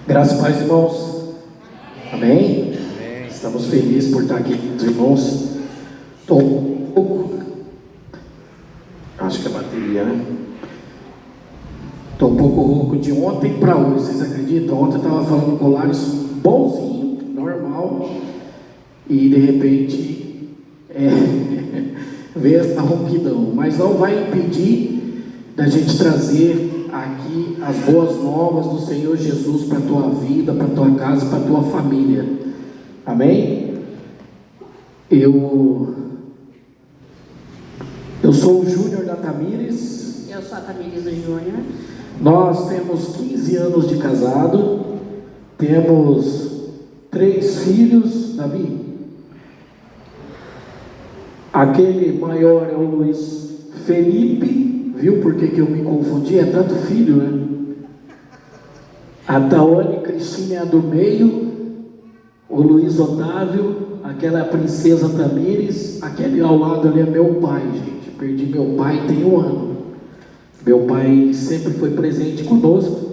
Graças e paz, irmãos. Amém? Amém. Estamos felizes por estar aqui com os irmãos. Estou um pouco... Acho que é bateria, né? Estou um pouco rouco de ontem para hoje, vocês acreditam? Ontem eu estava falando com o Lares bonzinho, normal, e de repente veio essa ronquidão. Mas não vai impedir da gente trazer aqui as boas novas do Senhor Jesus para a tua vida, para a tua casa, para a tua família. Amém? Eu sou o Júnior da Tamires. Eu sou a Tamires do Júnior. Nós temos 15 anos de casado, temos 3 filhos. Davi, aquele maior é o Luiz Felipe, viu por que eu me confundi? É tanto filho, né? A Tawane Cristina é a do meio, o Luiz Otávio, aquela é a princesa Tamires, aquele ao lado ali é meu pai, gente. Perdi meu pai tem 1 ano. Meu pai sempre foi presente conosco,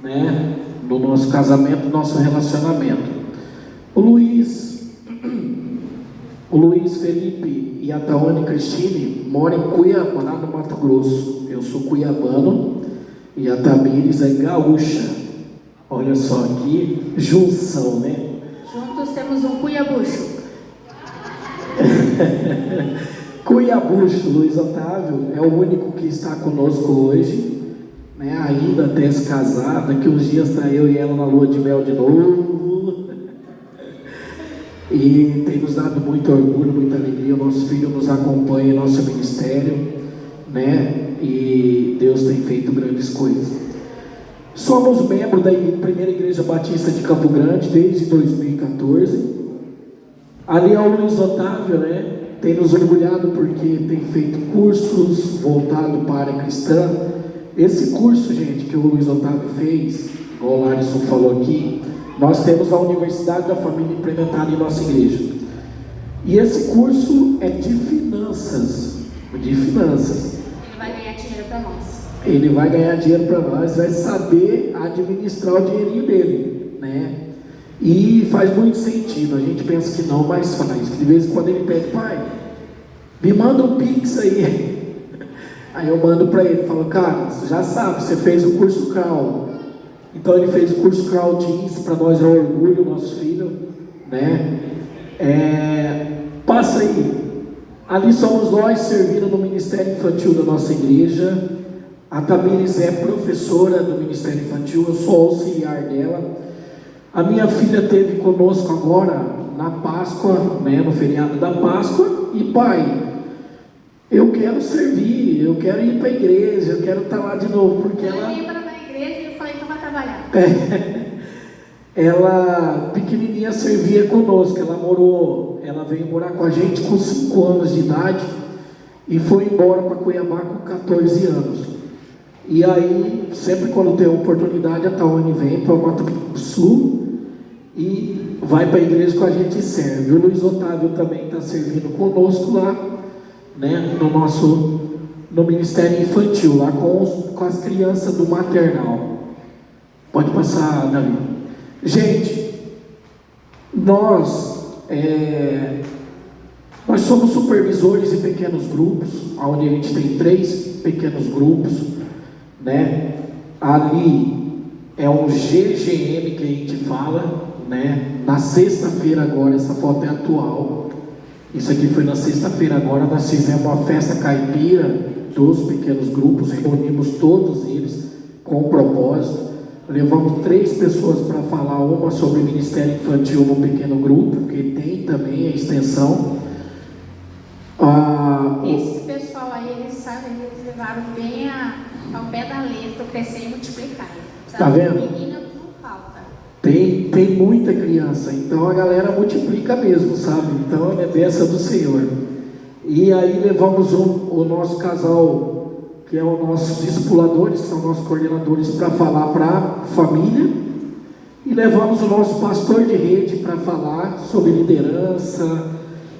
né? No nosso casamento, no nosso relacionamento. O Luiz Felipe e a Tawane Cristine moram em Cuiabá, lá no Mato Grosso. Eu sou cuiabano e a Tamires é gaúcha. Olha só que junção, né? Juntos temos um cuiabucho. Cuiabucho. Luiz Otávio é o único que está conosco hoje, né? Ainda até se casar. Daqui uns dias está eu e ela na lua de mel de novo. E tem nos dado muito orgulho, muita alegria. O nosso filho nos acompanha em nosso ministério, né? E Deus tem feito grandes coisas. Somos membros da Primeira Igreja Batista de Campo Grande desde 2014. Ali é o Luiz Otávio, né? Tem nos orgulhado porque tem feito cursos voltados para a área cristã. Esse curso, gente, que o Luiz Otávio fez, igual o Larson falou aqui, nós temos a Universidade da Família implementada em nossa igreja. E esse curso é de finanças. De finanças. Ele vai ganhar dinheiro para nós. Ele vai ganhar dinheiro para nós, vai saber administrar o dinheirinho dele, né? E faz muito sentido. A gente pensa que não, mas faz. De vez em quando ele pede: pai, me manda um pix aí. Aí eu mando para ele, falo: cara, você já sabe, você fez o curso CRAL. Então ele fez o curso CRAL Teens, para nós é um orgulho, nosso filho, né? Passa aí. Ali somos nós servindo no Ministério Infantil da nossa igreja. A Tamires é professora do Ministério Infantil, eu sou auxiliar dela. A minha filha esteve conosco agora na Páscoa, né, no feriado da Páscoa. E pai, eu quero servir, eu quero ir para a igreja, eu quero estar lá de novo, porque ela... Eu ia para a igreja e eu falei que eu vou trabalhar. Ela, pequenininha, servia conosco. Ela veio morar com a gente com 5 anos de idade e foi embora para Cuiabá com 14 anos. E aí, sempre quando tem oportunidade, a Tawane vem para o Mato Grosso do Sul e vai para a igreja com a gente e serve. O Luiz Otávio também está servindo conosco lá, né, no Ministério Infantil, lá com as crianças do maternal. Pode passar, Davi. Gente, nós somos supervisores em pequenos grupos, onde a gente tem 3 pequenos grupos, né? Ali é um GGM que a gente fala, né? Na sexta-feira agora, essa foto é atual. Isso aqui foi na sexta-feira agora, nós fizemos uma festa caipira dos pequenos grupos, reunimos todos eles com um propósito. Levamos 3 pessoas para falar, uma sobre Ministério Infantil no pequeno grupo, que tem também a extensão. Esse pessoal aí, eles levaram bem ao pé da letra, crescer e multiplicar. Tá vendo? Menina não falta. Tem muita criança, então a galera multiplica mesmo, sabe? Então é bênção do Senhor. E aí levamos o nosso casal, que é os nossos discipuladores, que são nossos coordenadores, para falar para a família. E levamos o nosso pastor de rede para falar sobre liderança,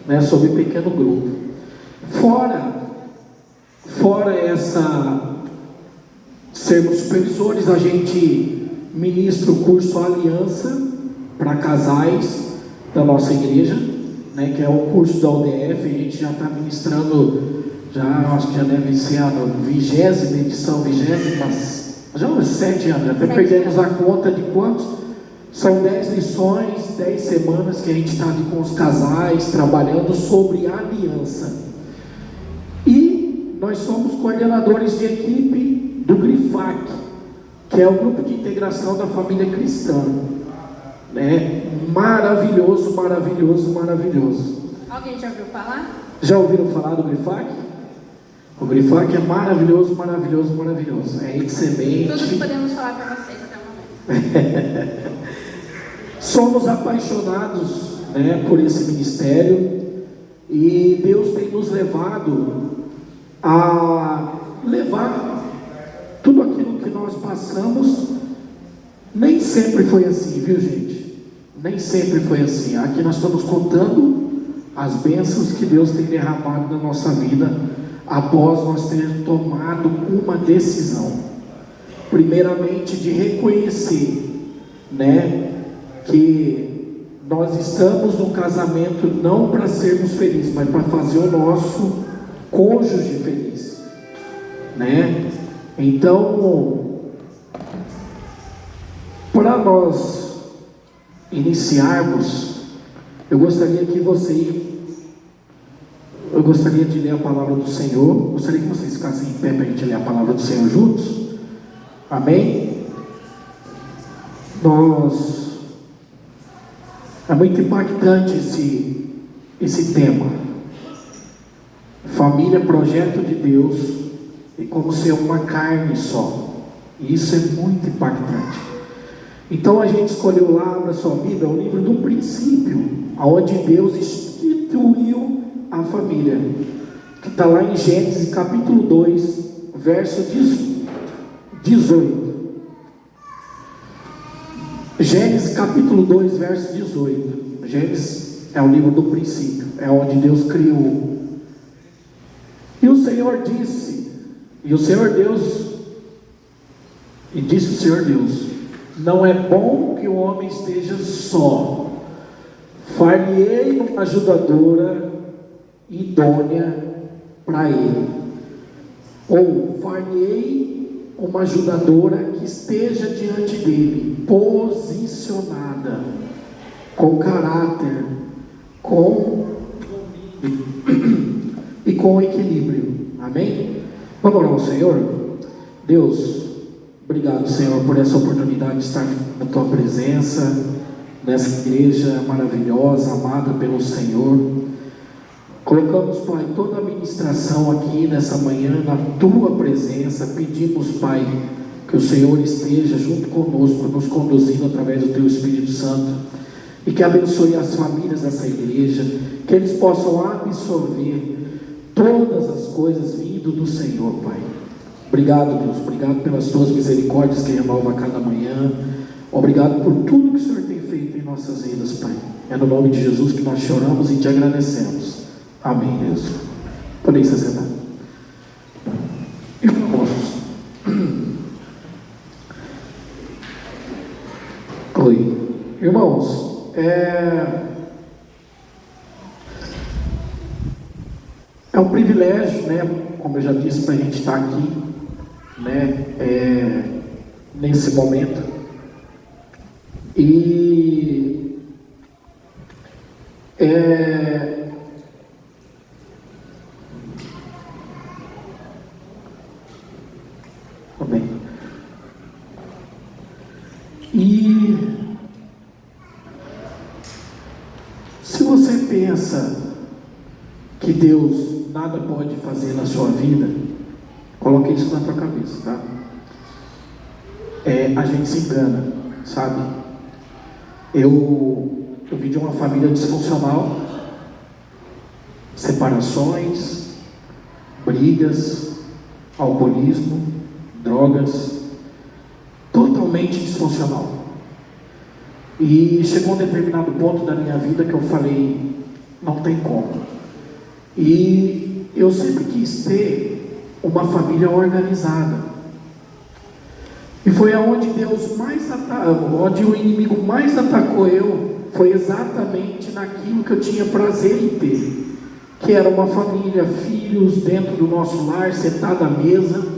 né, sobre pequeno grupo. Fora essa sermos supervisores, a gente ministro o curso Aliança para casais da nossa igreja, né, que é o curso da UDF. A gente já está ministrando, acho que já deve ser a 20ª edição, já uns 7 anos, até perdemos a conta de quantos. São 10 lições, 10 semanas que a gente está ali com os casais, trabalhando sobre aliança. E nós somos coordenadores de equipe do GRIFAC, que é o grupo de integração da família cristã, né? Maravilhoso, maravilhoso, maravilhoso. Alguém já ouviu falar? Já ouviram falar do GRIFAC? O GRIFAC é maravilhoso, maravilhoso, maravilhoso. É excelente. Tudo que podemos falar para vocês até o momento. Somos apaixonados, né, por esse ministério, e Deus tem nos levado a levar tudo aquilo que nós passamos. Nem sempre foi assim, viu, gente? Nem sempre foi assim. Aqui nós estamos contando as bênçãos que Deus tem derramado na nossa vida após nós termos tomado uma decisão, primeiramente de reconhecer, né, que nós estamos no casamento não para sermos felizes, mas para fazer o nosso cônjuge feliz, né? Então, para nós iniciarmos, eu gostaria de ler a palavra do Senhor. Gostaria que vocês ficassem em pé para a gente ler a palavra do Senhor juntos. Amém? É muito impactante esse tema. Família, projeto de Deus, e como ser uma carne só. E isso é muito impactante. Então a gente escolheu lá, abra sua Bíblia, o livro do princípio, onde Deus instituiu a família, que está lá em Gênesis capítulo 2, verso 18. Gênesis capítulo 2, verso 18. Gênesis é o livro do princípio, é onde Deus criou. E o Senhor disse, disse o Senhor Deus: não é bom que o homem esteja só, far-lhe-ei uma ajudadora idônea para ele, ou far-lhe-ei uma ajudadora que esteja diante dele, posicionada, com caráter, e com equilíbrio. Amém? Vamos orar ao Senhor. Deus, obrigado, Senhor, por essa oportunidade de estar na tua presença, nessa igreja maravilhosa, amada pelo Senhor. Colocamos, Pai, toda a ministração aqui nessa manhã na tua presença. Pedimos, Pai, que o Senhor esteja junto conosco, nos conduzindo através do teu Espírito Santo, e que abençoe as famílias dessa igreja, que eles possam absorver todas as coisas vindo do Senhor, Pai. Obrigado, Deus, obrigado pelas tuas misericórdias que renovam a cada manhã. Obrigado por tudo que o Senhor tem feito em nossas vidas, Pai. É no nome de Jesus que nós choramos e te agradecemos. Amém, Deus. Podem se sentar. Irmãos, oi. Irmãos, é um privilégio, né, como eu já disse, para a gente estar aqui, né, nesse momento. E também. E se você pensa que Deus nada pode fazer na sua vida, coloque isso na tua cabeça, tá? A gente se engana, sabe? Eu vi de uma família disfuncional, separações, brigas, alcoolismo, drogas, totalmente disfuncional. E chegou um determinado ponto da minha vida que eu falei, não tem como. E eu sempre quis ter uma família organizada. E foi aonde onde o inimigo mais atacou eu, foi exatamente naquilo que eu tinha prazer em ter, que era uma família, filhos dentro do nosso lar, sentado à mesa.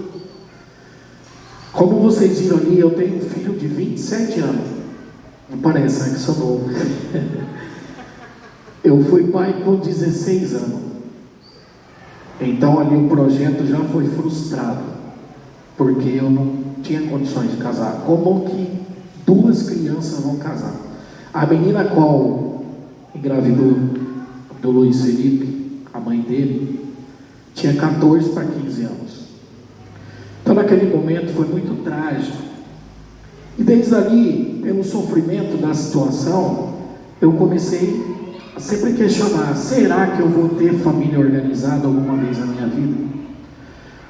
Como vocês viram ali, eu tenho um filho de 27 anos. Não parece, né, que sou novo. Eu fui pai com 16 anos. Então ali o projeto já foi frustrado, porque eu não tinha condições de casar. Como que duas crianças vão casar? A menina qual engravidou do Luiz Felipe, a mãe dele, tinha 14 para 15 anos. Então naquele momento foi muito trágico. E desde ali, pelo sofrimento da situação, eu comecei a sempre questionar: será que eu vou ter família organizada alguma vez na minha vida?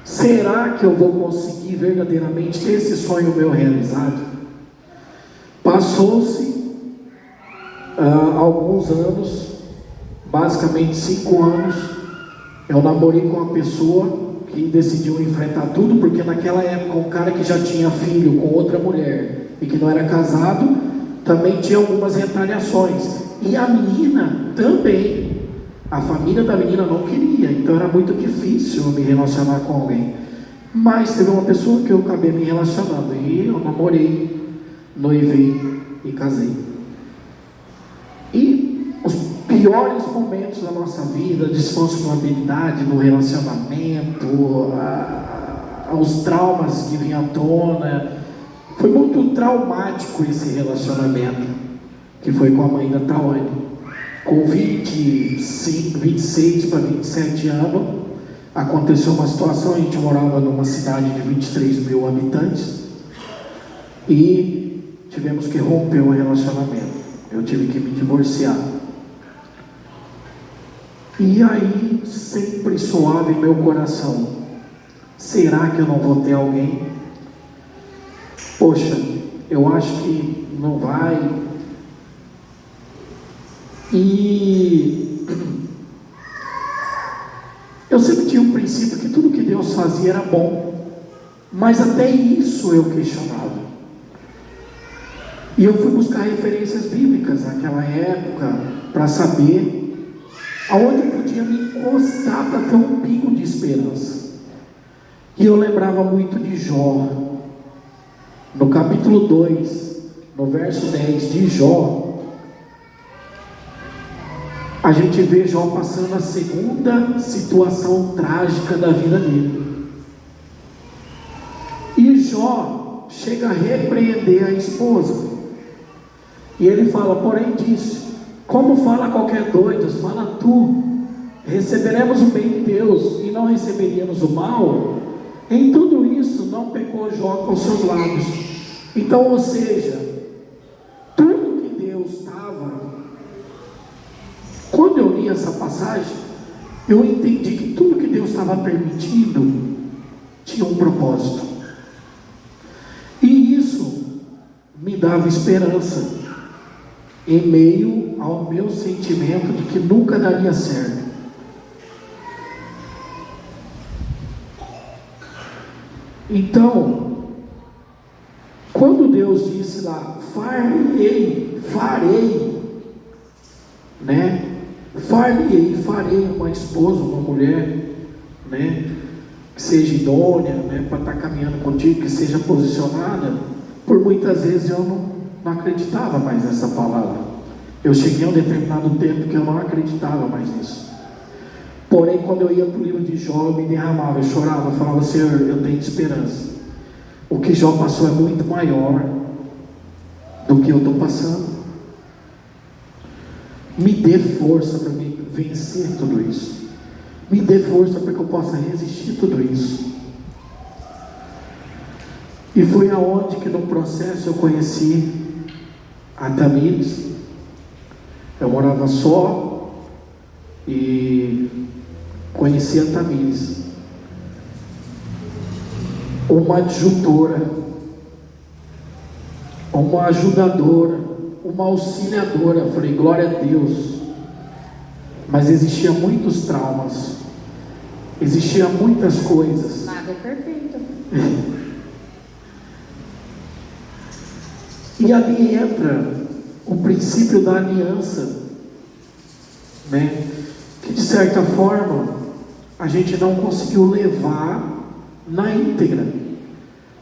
Será que eu vou conseguir verdadeiramente ter esse sonho meu realizado? Passou-se alguns anos, basicamente 5 anos, eu namorei com uma pessoa que decidiu enfrentar tudo, porque naquela época um cara que já tinha filho com outra mulher e que não era casado, também tinha algumas retaliações. E a menina também. A família da menina não queria, então era muito difícil eu me relacionar com alguém. Mas teve uma pessoa que eu acabei me relacionando, e eu namorei, noivei e casei. E os piores momentos da nossa vida, a disfuncionalidade no relacionamento, os traumas que vinham à tona, foi muito traumático esse relacionamento, que foi com a mãe da Tawane. Com 26 para 27 anos, aconteceu uma situação. A gente morava numa cidade de 23 mil habitantes e tivemos que romper o relacionamento. Eu tive que me divorciar. E aí, sempre soava em meu coração: será que eu não vou ter alguém? Poxa, eu acho que não vai. E eu sempre tinha um princípio que tudo que Deus fazia era bom, mas até isso eu questionava. E eu fui buscar referências bíblicas naquela época para saber aonde eu podia me encostar para ter um pingo de esperança. E eu lembrava muito de Jó. No capítulo 2, no verso 10 de Jó, a gente vê Jó passando a segunda situação trágica da vida dele. E Jó chega a repreender a esposa. E ele fala: porém disse, como fala qualquer doido, fala tu, receberemos o bem de Deus e não receberíamos o mal? Em tudo isso não pecou Jó com seus lábios. Então, ou seja, tudo que Deus estava... Quando eu li essa passagem, eu entendi que tudo que Deus estava permitindo tinha um propósito. E isso me dava esperança em meio ao meu sentimento de que nunca daria certo. Então, quando Deus disse lá: farei, né? Farei uma esposa, uma mulher, né, que seja idônea, né, para estar caminhando contigo, que seja posicionada. Por muitas vezes eu não acreditava mais nessa palavra. Eu cheguei a um determinado tempo que eu não acreditava mais nisso. Porém, quando eu ia para o livro de Jó, eu me derramava, eu chorava, eu falava: Senhor, eu tenho esperança. O que Jó passou é muito maior do que eu estou passando. Me dê força para me vencer tudo isso. Me dê força para que eu possa resistir tudo isso. E foi aonde que no processo eu conheci a Tamires. Eu morava só e conheci a Tamires, uma adjutora, uma ajudadora, uma auxiliadora. Eu falei: glória a Deus. Mas existiam muitos traumas, existiam muitas coisas. Nada é perfeito. E ali entra o princípio da aliança, né? Que de certa forma a gente não conseguiu levar na íntegra.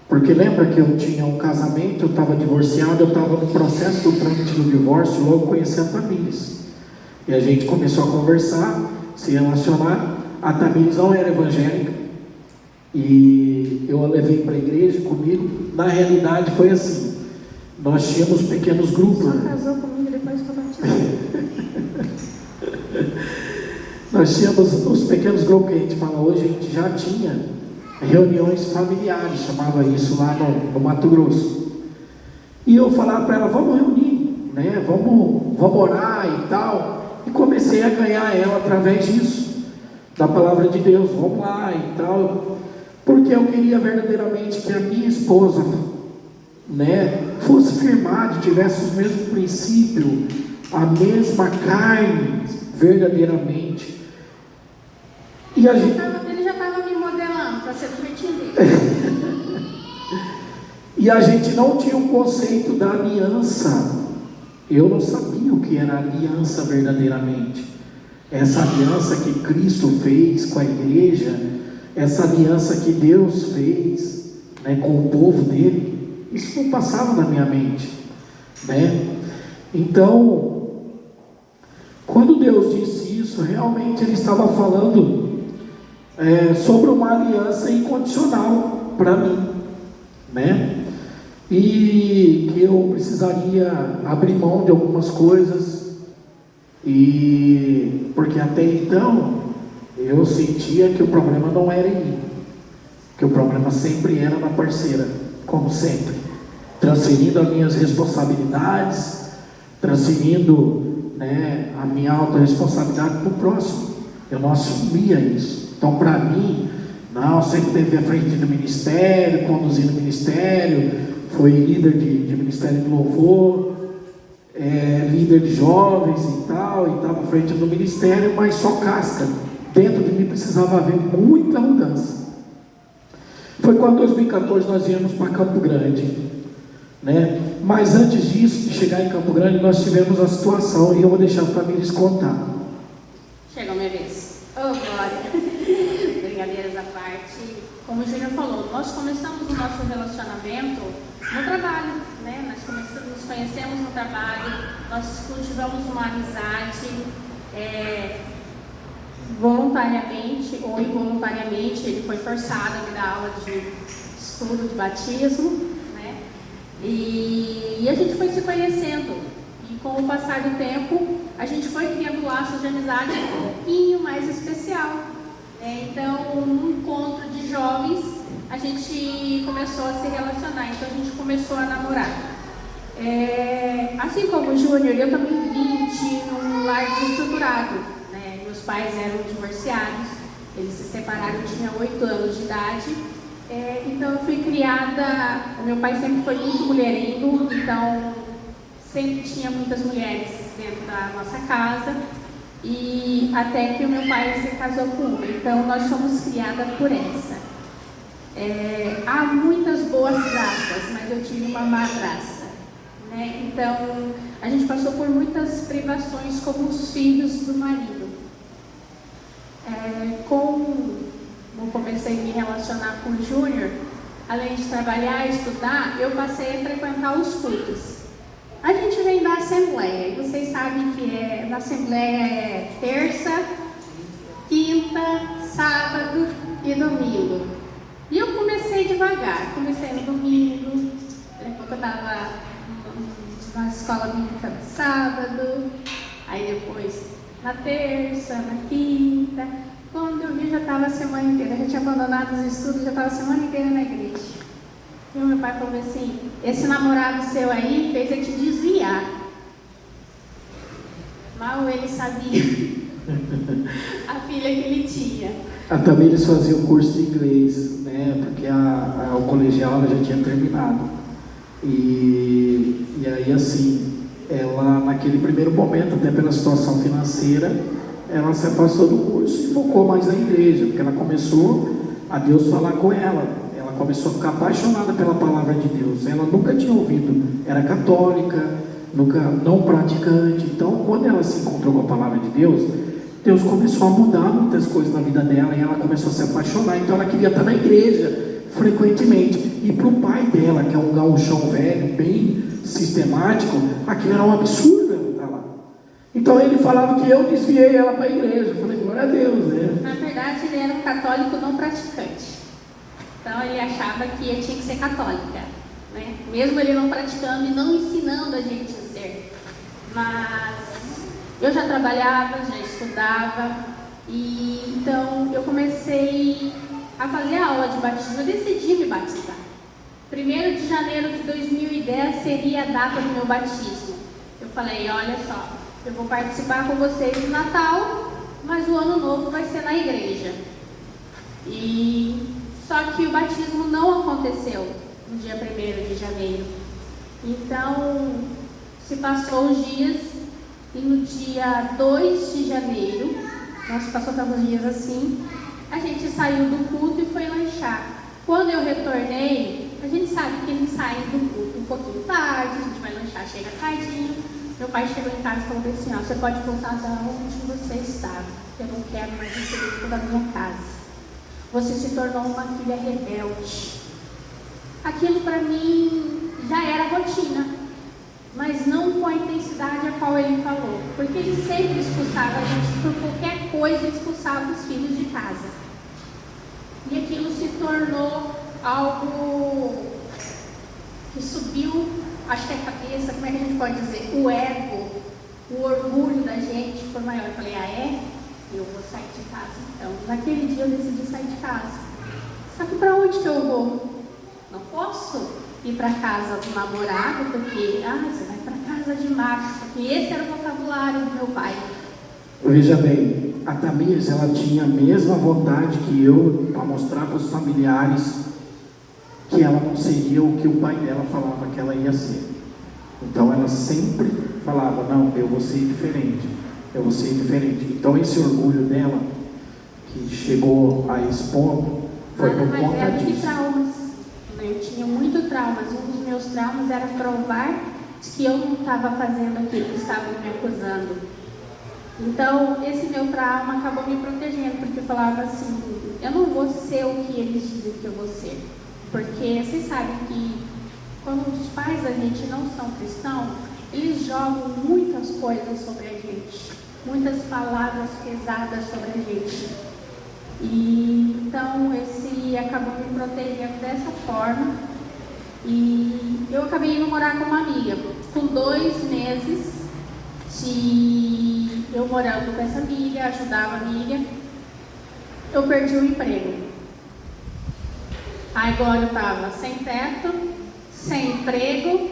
Porque lembra que eu tinha um casamento, eu estava divorciado, eu estava no processo do trâmite do divórcio, logo conheci a Tamires. E a gente começou a conversar, se relacionar. A Tamires não era evangélica, e eu a levei para a igreja comigo. Na realidade foi assim, nós tínhamos pequenos grupos. Só casou comigo depois que eu bati. Nós tínhamos os pequenos grupos que a gente fala hoje, a gente já tinha reuniões familiares, chamava isso lá no Mato Grosso. E eu falava para ela, vamos reunir, né? Vamos orar e tal. E comecei a ganhar ela através disso, da palavra de Deus, vamos lá e tal. Porque eu queria verdadeiramente que a minha esposa, né, fosse firmada, tivesse os mesmos princípios, a mesma carne, verdadeiramente. E a gente... Ele já estava me modelando para ser do jeitinho dele. E a gente não tinha um conceito da aliança. Eu não sabia o que era aliança verdadeiramente. Essa aliança que Cristo fez com a igreja, essa aliança que Deus fez, né, com o povo dele, isso não passava na minha mente, né? Então, quando Deus disse isso, realmente Ele estava falando sobre uma aliança incondicional para mim, né? E que eu precisaria abrir mão de algumas coisas, e porque até então eu sentia que o problema não era em mim, que o problema sempre era na parceira, como sempre, transferindo as minhas responsabilidades, transferindo, né, a minha autorresponsabilidade para o próximo. Eu não assumia isso. Então, para mim, não, sempre teve à frente do ministério, conduzindo o ministério, foi líder de ministério de louvor, líder de jovens e tal, e estava à frente do ministério, mas só casca. Dentro de mim precisava haver muita mudança. Foi quando em 2014 nós viemos para Campo Grande, né? Mas antes disso, de chegar em Campo Grande, nós tivemos a situação, e eu vou deixar para mim lhes contar. Chegou a minha vez. Oh, glória! Brincadeiras à parte. Como o Júnior falou, nós começamos o nosso relacionamento no trabalho, né? Nos conhecemos no trabalho, nós cultivamos uma amizade, voluntariamente ou involuntariamente. Ele foi forçado a me dar aula de estudo de batismo, né? E a gente foi se conhecendo, e com o passar do tempo a gente foi criando laços de amizade um pouquinho mais especial, né? Então, num encontro de jovens, a gente começou a se relacionar, então a gente começou a namorar. Assim como o Júnior, eu também vim de um lar desestruturado, né? Meus pais eram divorciados, eles se separaram, eu tinha 8 anos de idade. Então eu fui criada, o meu pai sempre foi muito mulherengo, então sempre tinha muitas mulheres dentro da nossa casa, e até que o meu pai se casou com uma, então nós fomos criadas por essa. Há muitas boas graças, mas eu tive uma madrasta, né? Então a gente passou por muitas privações como os filhos do marido. Como comecei a me relacionar com o Júnior, além de trabalhar e estudar, eu passei a frequentar os cultos. A gente vem da Assembleia, e vocês sabem que na Assembleia é terça, quinta, sábado e domingo. E eu comecei devagar, comecei no domingo, depois eu estava na escola bíblica no sábado, aí depois na terça, na quinta. Quando eu vi, já estava a semana inteira, já tinha abandonado os estudos, já estava a semana inteira na igreja. E o meu pai falou assim: esse namorado seu aí fez eu te desviar. Mal ele sabia a filha que ele tinha. Também eles faziam curso de inglês, né? Porque o colegial já tinha terminado. E aí, assim, ela, naquele primeiro momento, até pela situação financeira, ela se afastou do curso e focou mais na igreja, porque ela começou a Deus falar com ela. Ela começou a ficar apaixonada pela palavra de Deus. Ela nunca tinha ouvido, era católica, nunca, não praticante. Então, quando ela se encontrou com a palavra de Deus, Deus começou a mudar muitas coisas na vida dela e ela começou a se apaixonar. Então, ela queria estar na igreja frequentemente. E para o pai dela, que é um gauchão velho, bem sistemático, aquilo era um absurdo ela estar lá. Então, ele falava que eu desviei ela para a igreja. Eu falei, glória a Deus, né? Na verdade, ele era um católico não praticante. Então, ele achava que eu tinha que ser católica, né? Mesmo ele não praticando e não ensinando a gente a ser. Mas eu já trabalhava, já estudava, e então eu comecei a fazer aula de batismo. Eu decidi me batizar. 1º de janeiro de 2010 seria a data do meu batismo. Eu falei, olha só, eu vou participar com vocês do Natal, mas o ano novo vai ser na igreja. Só que o batismo não aconteceu no dia 1º de janeiro. Então, se passou os dias e no dia 2 de janeiro, nós passou alguns dias assim, a gente saiu do culto e foi lanchar. Quando eu retornei, a gente sabe que eles saem do culto um pouquinho tarde, a gente vai lanchar, chega tardinho. Meu pai chegou em casa e falou assim, ó, você pode voltar da onde você estava, eu não quero mais você dentro da minha casa. Você se tornou uma filha rebelde. Aquilo para mim já era rotina, mas não com a intensidade a qual ele falou, porque ele sempre expulsava a gente por qualquer coisa, expulsava os filhos de casa. E aquilo se tornou algo que subiu, acho que a cabeça, como é que a gente pode dizer, o ego, o orgulho da gente foi maior. Eu falei, é? Eu vou sair de casa então. Naquele dia eu decidi sair de casa. Só que para onde que eu vou? Não posso ir para casa do namorado, porque, você vai para casa de macho, porque esse era o vocabulário do meu pai. Veja bem, a Tamires, ela tinha a mesma vontade que eu para mostrar para os familiares que ela não seria o que o pai dela falava que ela ia ser. Então ela sempre falava, não, eu vou ser diferente, eu vou ser diferente. Então esse orgulho dela, que chegou a expor, foi por conta disso. Traumas. Eu tinha muito traumas. Um dos meus traumas era provar que eu não estava fazendo aquilo que estavam me acusando. Então, esse meu trauma acabou me protegendo, porque eu falava assim, eu não vou ser o que eles dizem que eu vou ser. Porque vocês sabem que quando os pais da gente não são cristãos, eles jogam muitas coisas sobre a gente, muitas palavras pesadas sobre a gente. E então esse acabou me protegendo dessa forma. E eu acabei indo morar com uma amiga. Com 2 meses de eu morando com essa amiga, ajudava a amiga, eu perdi o emprego. Agora eu estava sem teto, sem emprego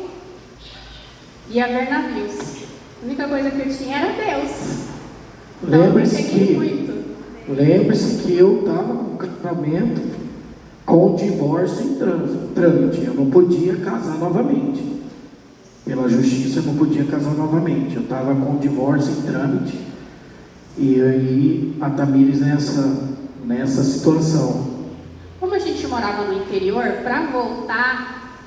e a ver navios. A única coisa que eu tinha era Deus. Então eu persegui muito. Lembre-se que eu estava com casamento com o divórcio em trâmite. Eu não podia casar novamente. Pela justiça eu não podia casar novamente. Eu estava com o divórcio em trâmite. E aí a Tamires nessa situação. Como a gente morava no interior, para voltar,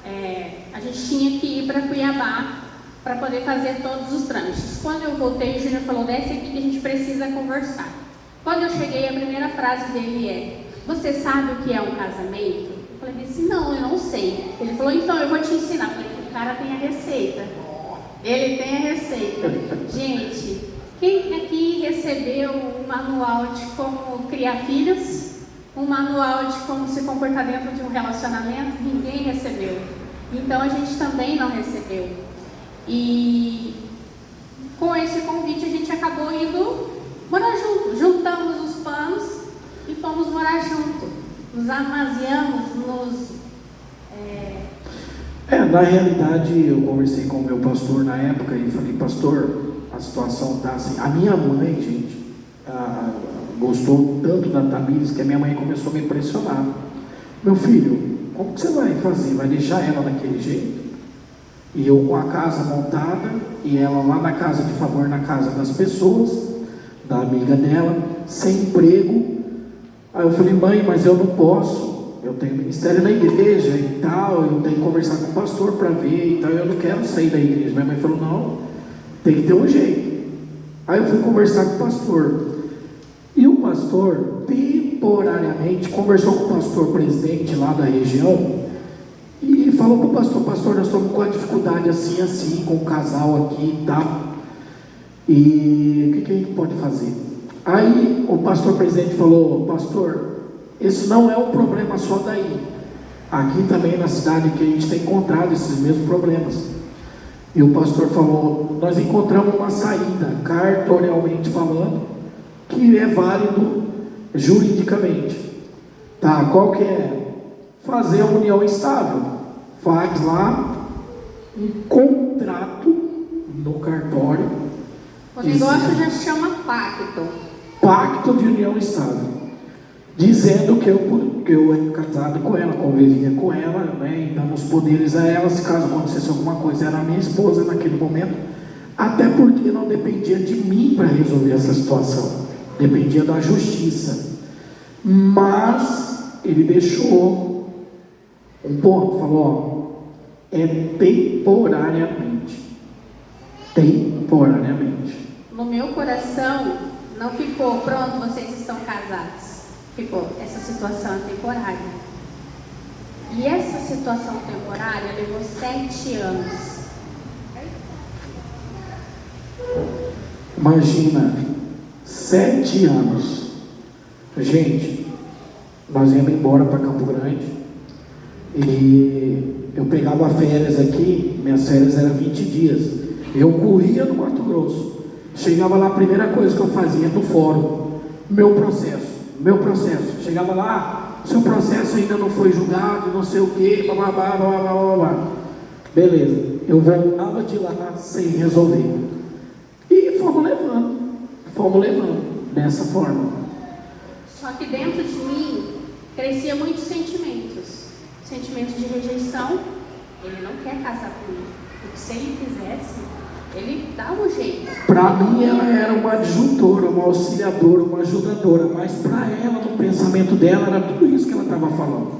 a gente tinha que ir para Cuiabá para poder fazer todos os trâmites. Quando eu voltei, o Júnior falou, desce aqui que a gente precisa conversar. Quando eu cheguei, a primeira frase dele é, você sabe o que é um casamento? Eu falei assim, não, eu não sei. Ele falou, então eu vou te ensinar. Eu falei, o cara tem a receita. Ele tem a receita. Gente, quem aqui recebeu um manual de como criar filhos? Um manual de como se comportar dentro de um relacionamento? Ninguém recebeu. Então a gente também não recebeu. E com esse convite a gente acabou indo morar junto. Juntamos os panos e fomos morar junto. Nos amaziamos, Na realidade, eu conversei com o meu pastor na época e falei, pastor, a situação está assim. A minha mãe, gente, gostou tanto da Tamires que a minha mãe começou a me impressionar. Meu filho, como que você vai fazer? Vai deixar ela daquele jeito? E eu com a casa montada e ela lá na casa de favor, na casa das pessoas, da amiga dela, sem emprego. Aí eu falei, mãe, mas eu não posso eu tenho ministério na igreja e tal, eu tenho que conversar com o pastor para ver e tal, eu não quero sair da igreja. Minha mãe falou, não, tem que ter um jeito. Aí eu fui conversar com o pastor, e o pastor, temporariamente, conversou com o pastor presidente lá da região, e falou para o pastor, pastor, nós estamos com uma dificuldade assim, assim, com o casal aqui e tal, e o que a gente pode fazer? Aí o pastor presidente falou, pastor, esse não é um problema só daí, aqui também na cidade que a gente tem encontrado esses mesmos problemas. E o pastor falou, nós encontramos uma saída, cartorialmente falando, que é válido juridicamente. Tá, qual que é? Fazer a união estável. Faz lá um contrato no cartório. O negócio já chama pacto. Pacto de união estável. Dizendo que eu era casado com ela, convivia com ela, né, e damos poderes a ela, se caso acontecesse alguma coisa, era a minha esposa naquele momento, até porque não dependia de mim para resolver essa situação, dependia da justiça. Mas ele deixou um ponto, falou, ó, é temporariamente. Temporariamente. No meu coração, não ficou, pronto, vocês estão casados. Ficou, essa situação é temporária. E essa situação temporária levou 7 anos. Imagina, 7 anos. Gente, nós íamos embora para Campo Grande e eu pegava férias aqui, minhas férias eram 20 dias. Eu corria no Mato Grosso. Chegava lá, a primeira coisa que eu fazia no fórum, meu processo. Chegava lá, seu processo ainda não foi julgado, não sei o que, blá blá blá blá blá blá. Beleza, eu voltava de lá sem resolver. E fomos levando dessa forma. Só que dentro de mim crescia muitos sentimentos. Sentimentos de rejeição. Ele não quer casar comigo. Porque se ele quisesse, ele dava um jeito. Para mim ela era uma adjutora, uma auxiliadora, uma ajudadora, mas para ela, no pensamento dela, era tudo isso que ela estava falando.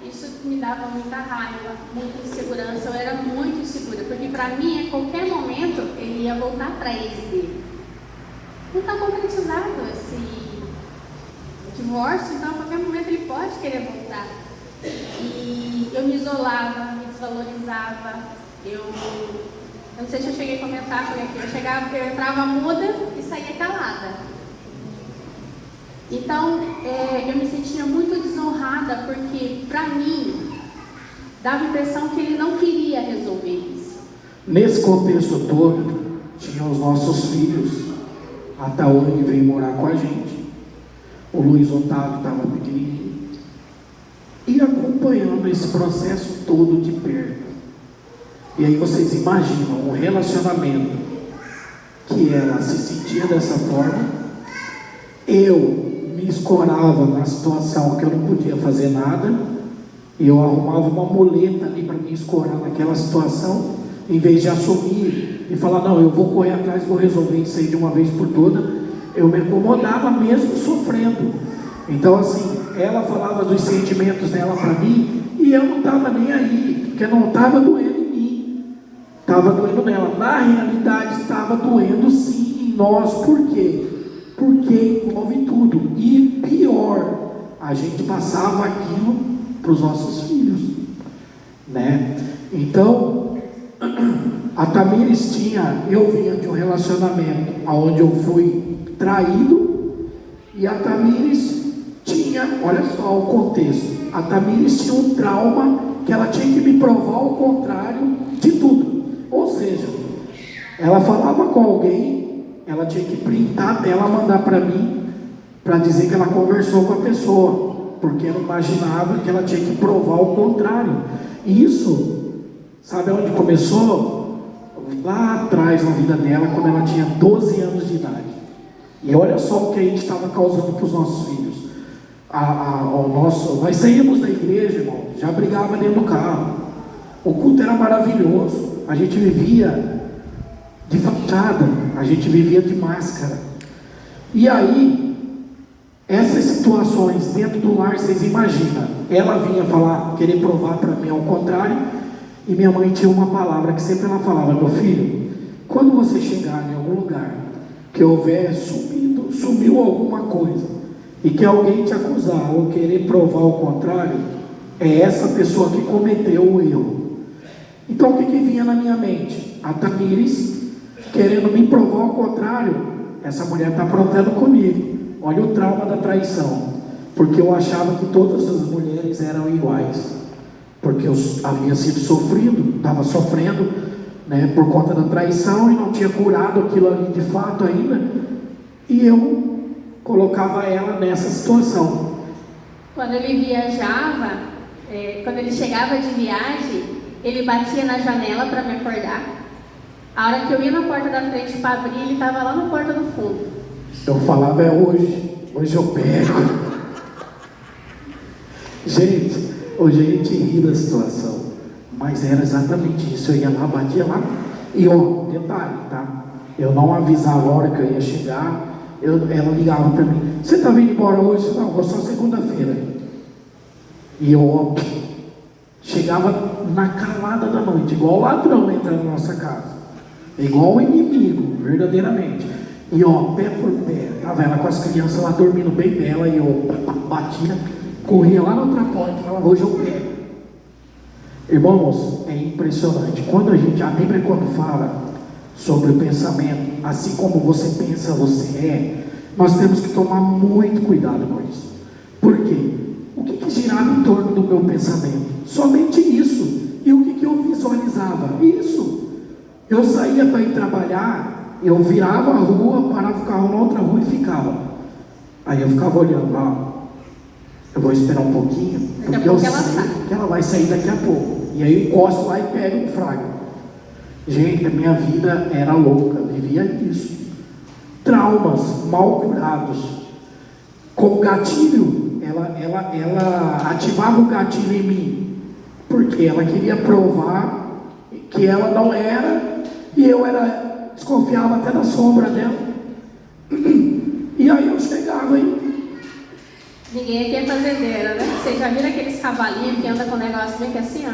Isso me dava muita raiva, muita insegurança, eu era muito insegura, porque para mim, a qualquer momento, ele ia voltar para ex dele. Não está concretizado esse divórcio, então a qualquer momento ele pode querer voltar. E eu me isolava, me desvalorizava, eu não sei se eu cheguei a comentar, eu entrava muda e saía calada. Então, eu me sentia muito desonrada, porque, para mim, dava a impressão que ele não queria resolver isso. Nesse contexto todo, tinha os nossos filhos. A Taone veio morar com a gente. O Luiz Otávio estava pequenininho. E acompanhando esse processo todo de perto. E aí vocês imaginam um relacionamento que ela se sentia dessa forma. Eu me escorava na situação que eu não podia fazer nada. E eu arrumava uma muleta ali para me escorar naquela situação. Em vez de assumir e falar, não, eu vou correr atrás, vou resolver isso aí de uma vez por toda. Eu me acomodava mesmo sofrendo. Então assim, ela falava dos sentimentos dela para mim. E eu não estava nem aí, porque não estava doendo em mim. Estava doendo nela. Na realidade, estava doendo sim em nós. Por quê? Porque envolve tudo. E pior, a gente passava aquilo para os nossos filhos, né? Então, a Tamires eu vinha de um relacionamento onde eu fui traído, e a Tamires tinha, olha só o contexto, a Tamires tinha um trauma que ela tinha que me provar o contrário de tudo. Ou seja, ela falava com alguém, ela tinha que printar a tela, mandar para mim, para dizer que ela conversou com a pessoa, porque ela imaginava que ela tinha que provar o contrário. E isso, sabe onde começou? Lá atrás na vida dela, quando ela tinha 12 anos de idade. E olha só o que a gente estava causando para os nossos filhos. Nós saímos da igreja, irmão, já brigava dentro do carro. O culto era maravilhoso. A gente vivia de fachada, a gente vivia de máscara. E aí, Essas situações dentro do lar, vocês imaginam, ela vinha falar, querer provar para mim ao contrário, e minha mãe tinha uma palavra que sempre ela falava: meu filho, quando você chegar em algum lugar que houver sumiu alguma coisa, e que alguém te acusar ou querer provar o contrário, é essa pessoa que cometeu o erro. Então o que vinha na minha mente? A Tamires querendo me provar o contrário. Essa mulher está aprontando comigo. Olha o trauma da traição, porque eu achava que todas as mulheres eram iguais, porque eu havia sido sofrido, estava sofrendo, né, por conta da traição, e não tinha curado aquilo ali de fato ainda, e eu colocava ela nessa situação. Quando ele viajava, quando ele chegava de viagem, ele batia na janela para me acordar. A hora que eu ia na porta da frente para abrir, ele estava lá na porta do fundo. Eu falava: hoje eu pego. Gente, hoje a gente ri da situação, mas era exatamente isso. Eu ia lá, batia lá, e detalhe, tá? Eu não avisava a hora que eu ia chegar. Ela ligava para mim: você está vindo embora hoje? Não, vou só segunda-feira. E eu chegava na calada da noite, igual o ladrão entra na nossa casa, igual o inimigo, verdadeiramente. E pé por pé, estava ela com as crianças lá dormindo bem bela, e eu batia, corria lá na outra porta e falava: hoje eu pego. Irmãos, é impressionante. Quando a Bíblia, quando fala sobre o pensamento, assim como você pensa, você é, nós temos que tomar muito cuidado com isso. Por quê? O que girava em torno do meu pensamento? Somente isso. E o que eu visualizava? Isso. Eu saía para ir trabalhar, eu virava a rua, parava o carro na outra rua e ficava. Aí eu ficava olhando lá. Eu vou esperar um pouquinho, porque eu sei que ela vai sair daqui a pouco. E aí eu encosto lá e pego um fraco. Gente, a minha vida era louca, eu vivia isso. Traumas mal curados. Com o gatilho, ela ativava o gatilho em mim, porque ela queria provar que ela não era, e eu desconfiava até da sombra dela. E aí eu chegava e... Ninguém aqui é fazendeira, né? Vocês já viram aqueles cavalinhos que andam com o negócio bem que assim,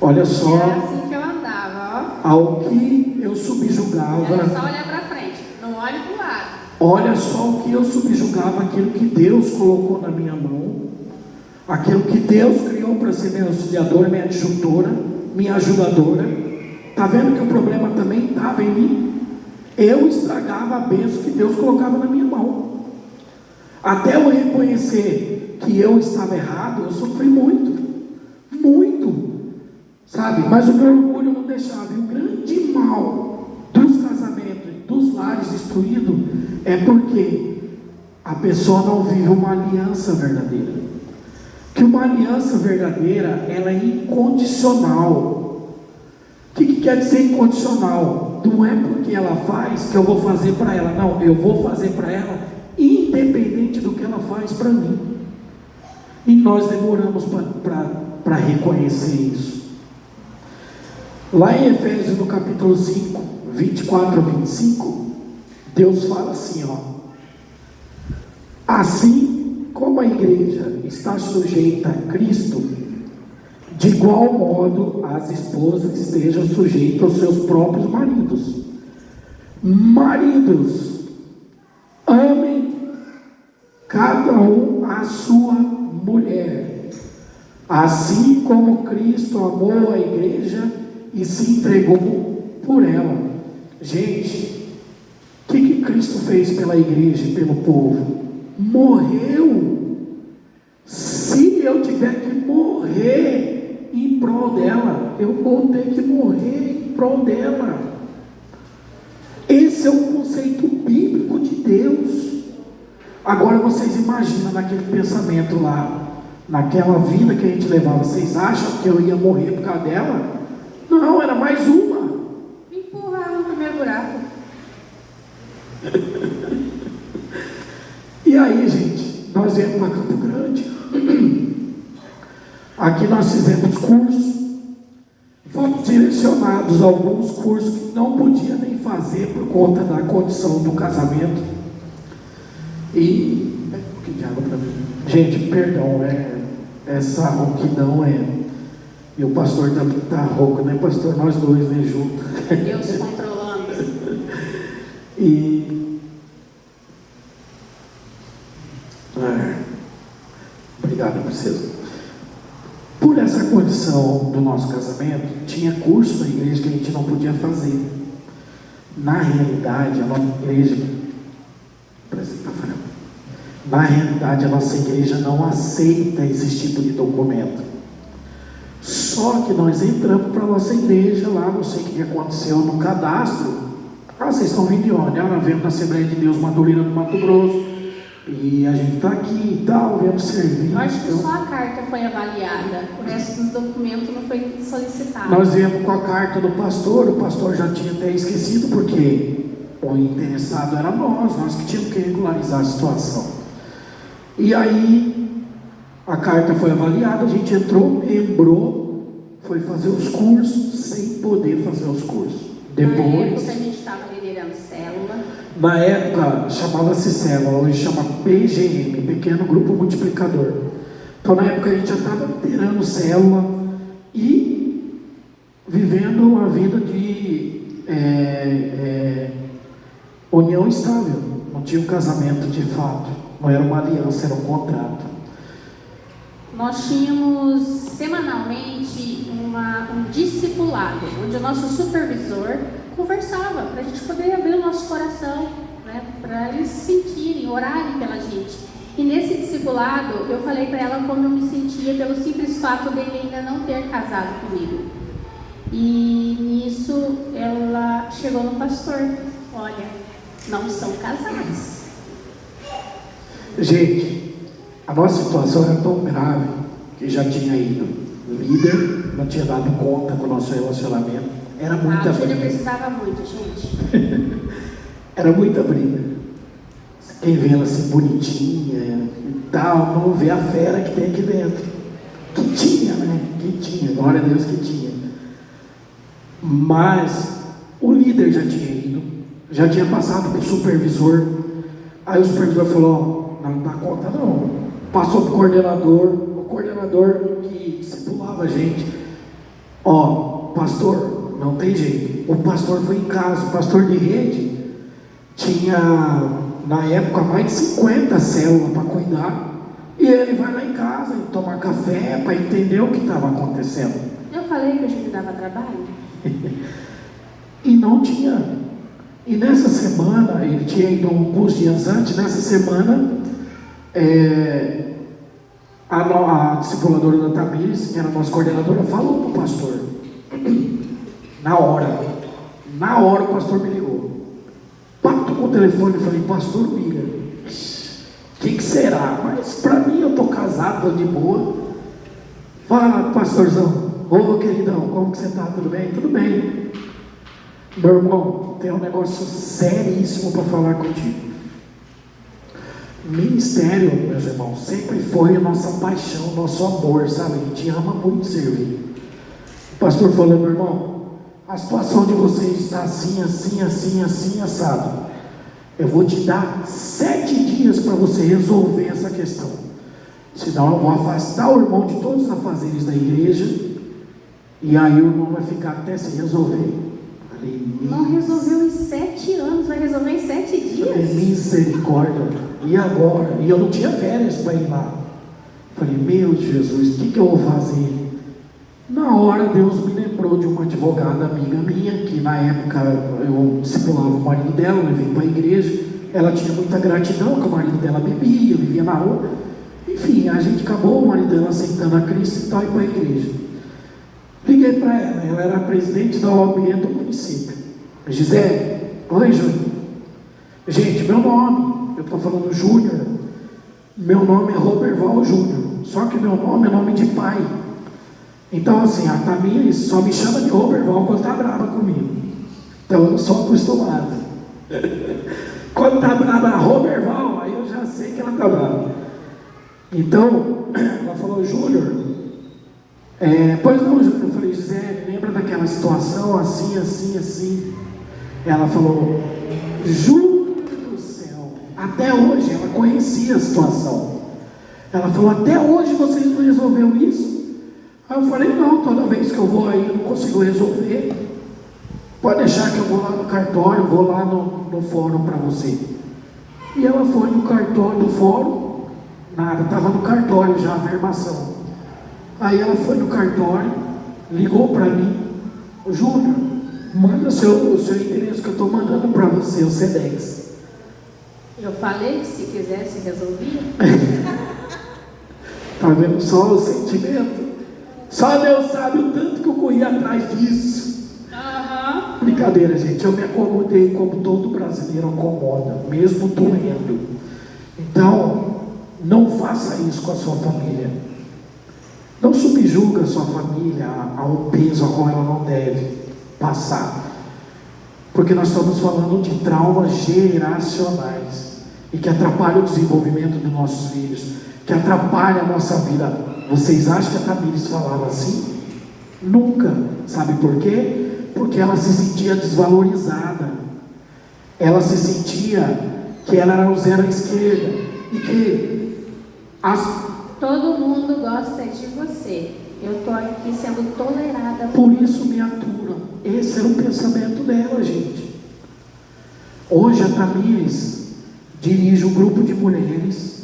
Olha só. Era assim que eu andava, Ao que eu subjugava. Era só olhar para frente, não olhe para o lado. Olha só o que eu subjugava, aquilo que Deus colocou na minha mão, aquilo que Deus criou para ser minha auxiliadora, minha adjutora, minha ajudadora. Está vendo que o problema também estava em mim? Eu estragava a bênção que Deus colocava na minha mão. Até eu reconhecer que eu estava errado, eu sofri muito, sabe? Mas o meu orgulho não deixava. E o grande mal dos casamentos, dos lares destruídos, é porque a pessoa não vive uma aliança verdadeira. Que uma aliança verdadeira, ela é incondicional. O que quer dizer incondicional? Não é porque ela faz que eu vou fazer para ela. Não, eu vou fazer para ela independente do que ela faz para mim. E nós demoramos para reconhecer isso. Lá em Efésios, no capítulo 5, 24 a 25, Deus fala assim, assim como a igreja está sujeita a Cristo, de igual modo as esposas estejam sujeitas aos seus próprios maridos. Maridos, amem cada um a sua mulher, assim como Cristo amou a igreja e se entregou por ela. Gente, o que Cristo fez pela igreja e pelo povo? Morreu. Se eu tiver que morrer em prol dela, eu vou ter que morrer em prol dela. Esse é o conceito bíblico de Deus. Agora vocês imaginam naquele pensamento lá, naquela vida que a gente levava, vocês acham que eu ia morrer por causa dela? Não, era mais uma. Me empurrar no primeiro buraco. E aí, gente, nós viemos para Campo Grande. Aqui nós fizemos cursos. Fomos direcionados a alguns cursos que não podia nem fazer por conta da condição do casamento. E um pouquinho de água para mim. Gente, perdão, essa rouquidão e o pastor tá rouco, né, pastor? Nós dois, né, juntos. Deus controlando. Obrigado, princesa. Por essa condição do nosso casamento, tinha curso na igreja que a gente não podia fazer. Na realidade, a nossa igreja, a nossa igreja não aceita esse tipo de documento. Só que nós entramos para a nossa igreja lá, não sei o que aconteceu no cadastro. Vocês estão vindo de onde? Nós viemos da Assembleia de Deus Madureira do Mato Grosso. E a gente está aqui e tal, viemos servir. Eu acho que só a carta foi avaliada, o resto dos documentos não foi solicitado. Nós viemos com a carta do pastor, o pastor já tinha até esquecido, porque o interessado era nós que tínhamos que regularizar a situação. E aí, a carta foi avaliada, a gente entrou, lembrou, foi fazer os cursos, sem poder fazer os cursos. Depois, na época a gente estava liderando célula. Na época chamava-se célula, hoje chama PGM, Pequeno Grupo Multiplicador. Então na época a gente já estava liderando célula e vivendo uma vida de união estável. Não tinha um casamento de fato, não era uma aliança, era um contrato. Nós tínhamos semanalmente um discipulado, onde o nosso supervisor conversava, para a gente poder abrir o nosso coração, né, para eles sentirem, orarem pela gente. E nesse discipulado, eu falei para ela como eu me sentia pelo simples fato dele ainda não ter casado comigo. E nisso, ela chegou no pastor: olha, não são casados. Gente, a nossa situação era tão grave que já tinha ido líder, não tinha dado conta com o nosso relacionamento. Era muita briga. A Júlia precisava muito, gente. Era muita briga. Quem vê ela assim bonitinha e tal, não vê a fera que tem aqui dentro. Que tinha, né? Que tinha, glória a Deus que tinha. Mas o líder já tinha ido, já tinha passado para o supervisor. Aí o supervisor falou: ó, não dá conta não. Passou para o coordenador que discipulava a gente. Ó, pastor, não tem jeito. O pastor foi em casa, o pastor de rede tinha, na época, mais de 50 células para cuidar. E ele vai lá em casa e tomar café para entender o que estava acontecendo. Eu falei que a gente dava trabalho. E não tinha. E nessa semana, ele tinha ido alguns dias antes, nessa semana, a discipuladora da Tamires, que era a nossa coordenadora, falou para o pastor. Na hora o pastor me ligou. Tocou o telefone e falei: pastor Mira, o que será? Mas para mim, eu estou casado, tô de boa. Fala, pastorzão. Ô queridão, como que você está? Tudo bem? Tudo bem. Meu irmão, tem um negócio seríssimo para falar contigo. Ministério, meus irmãos, sempre foi a nossa paixão, nosso amor, sabe? A gente ama muito servir. O pastor falou: meu irmão, a situação de vocês está assim, assim, assim, assim, assado. Eu vou te dar 7 dias para você resolver essa questão. Senão eu vou afastar o irmão de todos os afazeres da igreja. E aí o irmão vai ficar até se resolver. Falei, não resolveu em 7 anos, vai resolver em 7 dias. Falei, misericórdia. E agora? E eu não tinha férias para ir lá. Falei, meu Jesus, o que eu vou fazer? Na hora Deus me lembrou de uma advogada amiga minha, que na época eu discipulava o marido dela, levei para a igreja. Ela tinha muita gratidão, que o marido dela bebia, vivia na rua. Enfim, a gente acabou, o marido dela aceitando a Cristo e tal, e para a igreja. Liguei para ela era a presidente da OAB do município. Gisele, oi Júnior. Gente, meu nome, eu estou falando Júnior, meu nome é Roberval Júnior, só que meu nome é nome de pai. Então assim, a Tamires só me chama de Roberval quando está brava comigo. Então eu não sou acostumado. Quando está brava Roberval, aí eu já sei que ela está brava. Então, ela falou: Júnior, pois não, Júnior. Eu falei: Gisele, lembra daquela situação assim, assim, assim? Ela falou: Júnior do céu, Até hoje, ela conhecia a situação. Ela falou, até hoje vocês não resolveram isso? Aí eu falei, não, toda vez que eu vou aí eu não consigo resolver. Pode deixar que eu vou lá no cartório, vou lá no fórum para você. E ela foi no cartório do fórum, nada, estava no cartório já a verbação. Aí ela foi no cartório, ligou para mim, Júnior, manda o seu endereço que eu estou mandando para você, o Sedex. Eu falei que se quisesse resolvia. Tá vendo só o sentimento? Só Deus sabe o tanto que eu corri atrás disso. Uhum. Brincadeira, gente, eu me acomodei como todo brasileiro acomoda, mesmo doendo. Então, não faça isso com a sua família. Não subjuga a sua família a um peso a qual ela não deve passar. Porque nós estamos falando de traumas geracionais e que atrapalham o desenvolvimento dos nossos filhos, que atrapalham a nossa vida. Vocês acham que a Tamires falava assim? Nunca. Sabe por quê? Porque ela se sentia desvalorizada. Ela se sentia que ela era o zero à esquerda e que todo mundo gosta de você. Eu estou aqui sendo tolerada. Por isso me aturam. Esse era o pensamento dela, gente. Hoje a Tamires dirige um grupo de mulheres.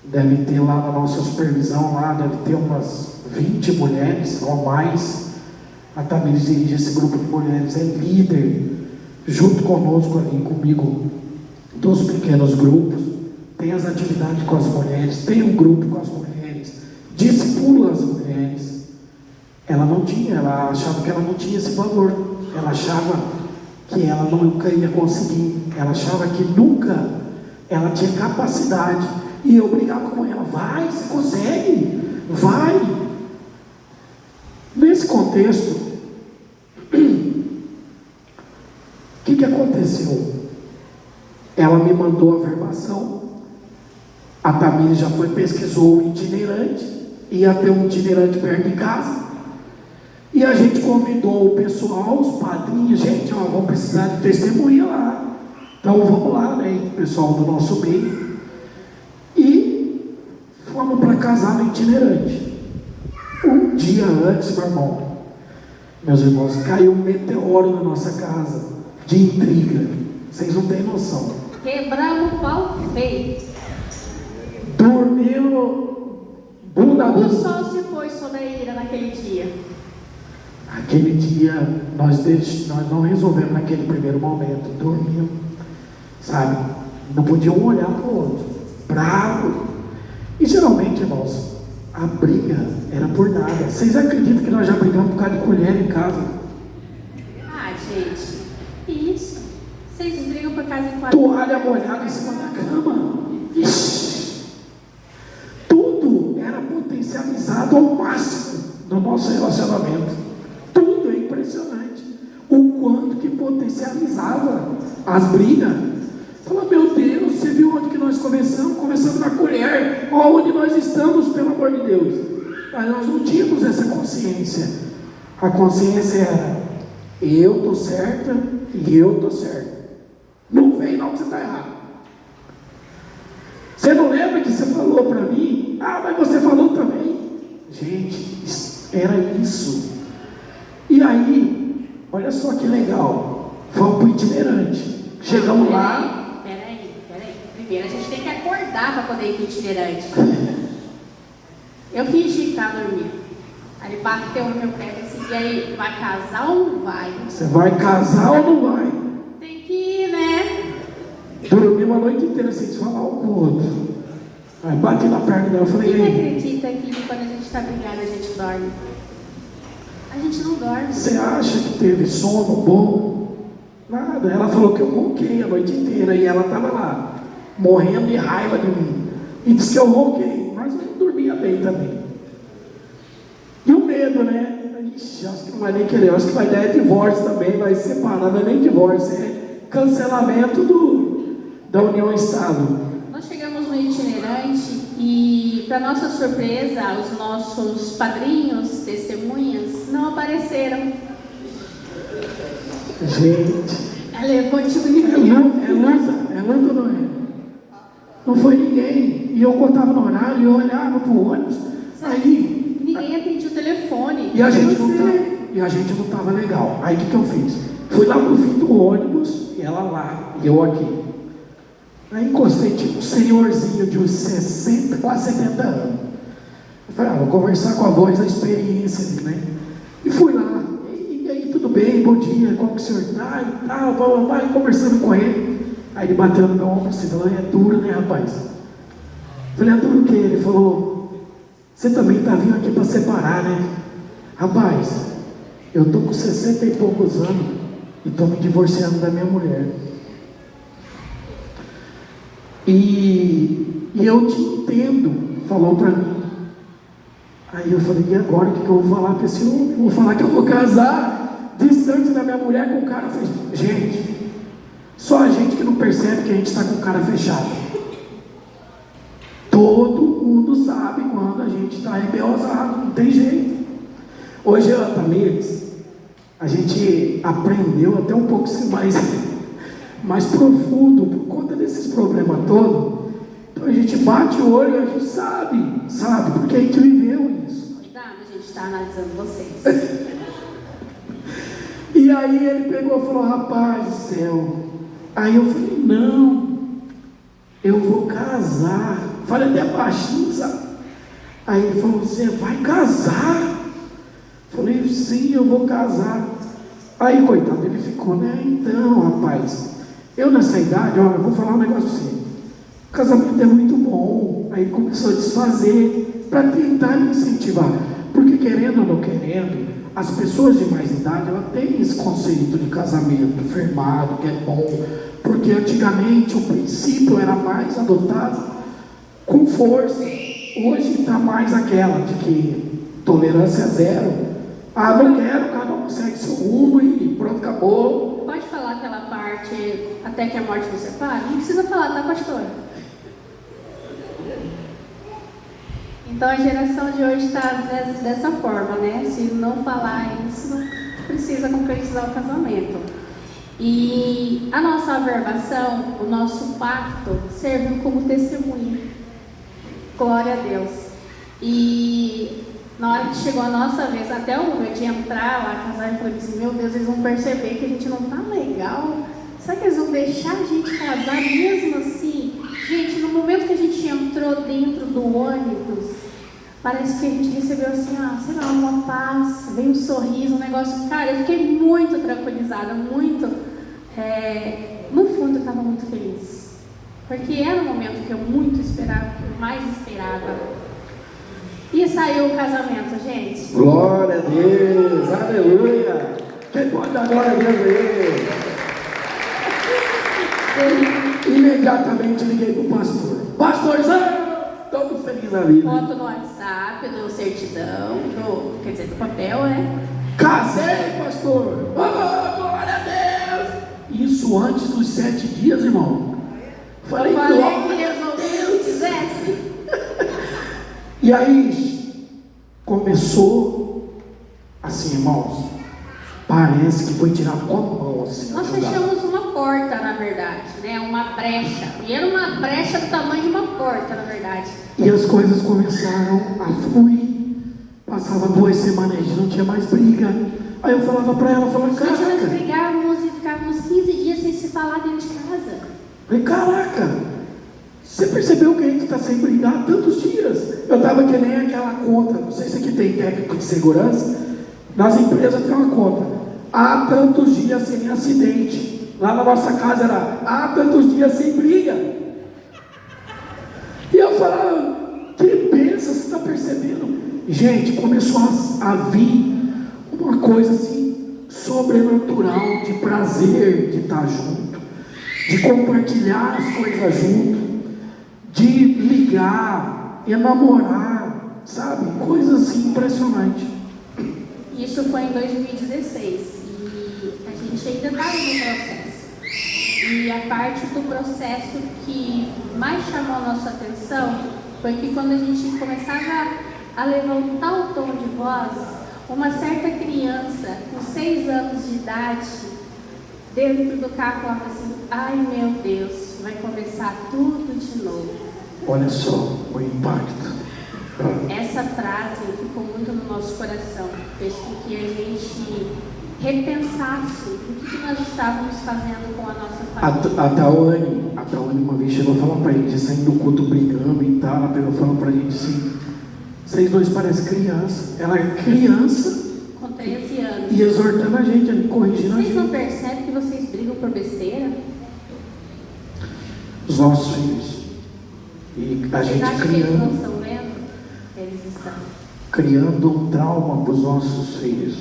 Deve ter lá na nossa supervisão, lá deve ter umas 20 mulheres ou mais. A Tamires dirige esse grupo de mulheres, é líder, junto conosco ali, comigo, dos pequenos grupos. Tem as atividades com as mulheres, tem um grupo com as mulheres, discipula as mulheres. Ela não tinha, ela achava que ela não tinha esse valor. Ela achava que ela nunca ia conseguir. Ela achava que nunca ela tinha capacidade. E eu brigava com ela, vai, você consegue, vai. Nesse contexto, o que aconteceu? Ela me mandou a verbação, a Tamires já foi, pesquisou o itinerante, ia ter um itinerante perto de casa, e a gente convidou o pessoal, os padrinhos, gente, ó, vamos precisar de testemunha lá, então vamos lá, né, o pessoal do nosso meio. Fomos para casar no itinerante. Um dia antes, meu irmão, meus irmãos, caiu um meteoro na nossa casa, de intriga. Vocês não têm noção. Quebramos o pau feio. Dormimos bunda a bunda. O sol se pôs sobre a ira naquele dia. Aquele dia, nós não resolvemos naquele primeiro momento. Dormimos, sabe? Não podiam olhar para o outro. Bravo. E geralmente, irmãos, a briga era por nada. Vocês acreditam que nós já brigamos por causa de colher em casa? Ah, gente, isso. Vocês brigam por causa de toalha molhada em cima da cama. Ixi. Tudo era potencializado ao máximo no nosso relacionamento. Tudo é impressionante. O quanto que potencializava as brigas. Fala, meu Deus, você viu onde que nós começamos? Começando na colher, onde nós estamos, pelo amor de Deus. Mas nós não tínhamos essa consciência. A consciência era, eu estou certa e eu estou certo. Não vem não que você está errado. Você não lembra que você falou para mim? Ah, mas você falou também. Gente, era isso. E aí, olha só que legal. Vamos para o itinerante. Chegamos lá. Peraí. Primeiro a gente tem que acordar para poder ir para o itinerante. Eu fingi que estava dormindo. Aí ele bateu no meu pé assim, e aí, vai casar ou não vai? Você vai casar ou não vai? Tem que ir, né? Dormimos a noite inteira sem se falar um com o outro. Aí bati na perna dela e falei, quem acredita que quando a gente está brigado a gente dorme? A gente não dorme. Você acha que teve sono bom? Nada, ela falou que eu ronquei a noite inteira e ela estava lá, morrendo de raiva de mim. E disse que eu ronquei, mas eu não dormia bem também. E o medo, né? Ixi, acho que não vai nem querer, acho que vai dar divórcio também, vai separar, não é nem divórcio, é cancelamento da união estável. Nós chegamos no itinerante e, para nossa surpresa, os nossos padrinhos, testemunhas, não apareceram. Gente, Ela levou tipo de é luta ou não é? Não foi ninguém. E eu contava no horário, e eu olhava pro ônibus. Aí, ninguém atendia o telefone. E a gente não estava legal. Aí o que eu fiz? Fui lá pro fim do ônibus, e ela lá, e eu aqui. Aí encostei tipo um senhorzinho de uns 60, quase 70 anos. Eu falei, vou conversar com a voz da experiência ali, né? E fui lá. E aí, tudo bem? Bom dia, como que o senhor está? E tal, vai conversando com ele. Aí ele bateu no meu ombro assim, falou, é duro, né, rapaz? Eu falei, é duro o quê? Ele falou, você também está vindo aqui para separar, né? Rapaz, eu estou com 60 e poucos anos e estou me divorciando da minha mulher. E eu te entendo, falou para mim. Aí eu falei, e agora o que eu vou falar para esse homem? Eu vou falar que eu vou casar distante da minha mulher com o cara fechado. Gente, só a gente que não percebe que a gente está com o cara fechado. Todo mundo sabe quando a gente está rebelosado, não tem jeito. Hoje eu e a Tamires, a gente aprendeu até um pouco ser mais profundo por conta desses problemas todos. Então a gente bate o olho e a gente sabe, porque a gente viveu isso. Cuidado, a gente está analisando vocês. E aí ele pegou e falou, rapaz do céu. Aí eu falei, não, eu vou casar. Falei até baixinho, sabe? Aí ele falou, você vai casar? Falei, sim, eu vou casar. Aí, coitado, ele ficou, né? Então, rapaz, eu nessa idade, eu vou falar um negócio pra você. O casamento é muito bom. Aí ele começou a desfazer para tentar me incentivar. Porque querendo ou não querendo, as pessoas de mais idade, elas têm esse conceito de casamento firmado, que é bom. Porque antigamente o princípio era mais adotado com força. Hoje está mais aquela de que tolerância zero. Não quero, cada um segue seu rumo e pronto, acabou. Pode falar aquela parte, até que a morte nos separe? Não precisa falar, tá, pastor? Então a geração de hoje está dessa forma, né? Se não falar isso, não precisa concretizar o casamento. E a nossa averbação, o nosso pacto, serviu como testemunho. Glória a Deus. E na hora que chegou a nossa vez, até o momento de entrar lá, casar, eu falei assim, meu Deus, eles vão perceber que a gente não tá legal. Será que eles vão deixar a gente casar mesmo assim? Gente, no momento que a gente entrou dentro do ônibus, parece que a gente recebeu assim, sei lá, uma paz, veio um sorriso, um negócio. Cara, eu fiquei muito tranquilizada, muito. No fundo eu estava muito feliz. Porque era um momento que eu muito esperava, que eu mais esperava. E saiu o casamento, gente. Glória a Deus, aleluia. Quem pode dar glória a Deus aí? Imediatamente liguei para o pastor. Pastorzão, todo feliz na vida. Foto no WhatsApp, do certidão, quer dizer, do papel, né? Casei, pastor. Glória a Deus. Isso antes dos 7 dias, irmão. Falei que Deus fizesse. E aí, começou assim, irmãos, parece que foi tirado com a mão, assim. Nós fechamos uma porta, na verdade, né? Uma brecha. E era uma brecha do tamanho de uma porta, na verdade. E as coisas começaram a fluir. Passava 2 semanas, a gente não tinha mais briga. Aí eu falava pra ela, caraca. Nós brigávamos e ficávamos 15 dias sem se falar dentro de casa. Falei, caraca. Você percebeu que a gente está sem brigar há tantos dias? Eu estava que nem aquela conta, não sei se aqui tem técnico de segurança, nas empresas tem uma conta. Há tantos dias sem acidente. Lá na nossa casa era, há tantos dias sem briga. E eu falava, que pensa, você está percebendo? Gente, começou a vir uma coisa assim, sobrenatural, de prazer de estar junto, de compartilhar as coisas junto, de ligar, enamorar, sabe? Coisa assim impressionante. Isso foi em 2016 e a gente ainda estava no processo. E a parte do processo que mais chamou a nossa atenção foi que quando a gente começava a levantar o tom de voz, uma certa criança com 6 anos de idade dentro do carro, falava assim: ai meu Deus, vai começar tudo de novo. Olha só o impacto. Essa frase ficou muito no nosso coração, fez com que a gente repensasse o que nós estávamos fazendo com a nossa família. A Tawane uma vez chegou a falar pra gente, saindo do culto brigando e tal, ela pegou e falou pra gente assim: vocês dois parecem criança. Ela é criança Com 13 anos. e exortando a gente, ali, corrigindo a Vocês gente. não percebem que vocês brigam por besteira? Os nossos filhos. E a Vocês gente acham que eles não criando, estão vendo? Eles estão. criando um trauma para os nossos filhos.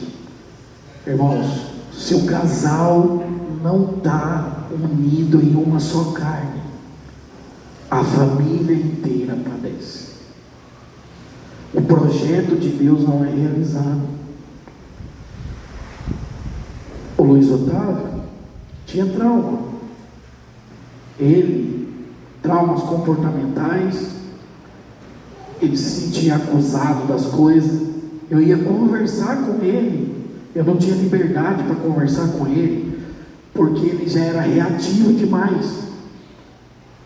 Irmãos, se o casal não está unido em uma só carne, a família inteira padece. O projeto de Deus não é realizado. O Luiz Otávio tinha trauma. Traumas comportamentais, ele se sentia acusado das coisas. Eu ia conversar com ele, eu não tinha liberdade para conversar com ele, porque ele já era reativo demais,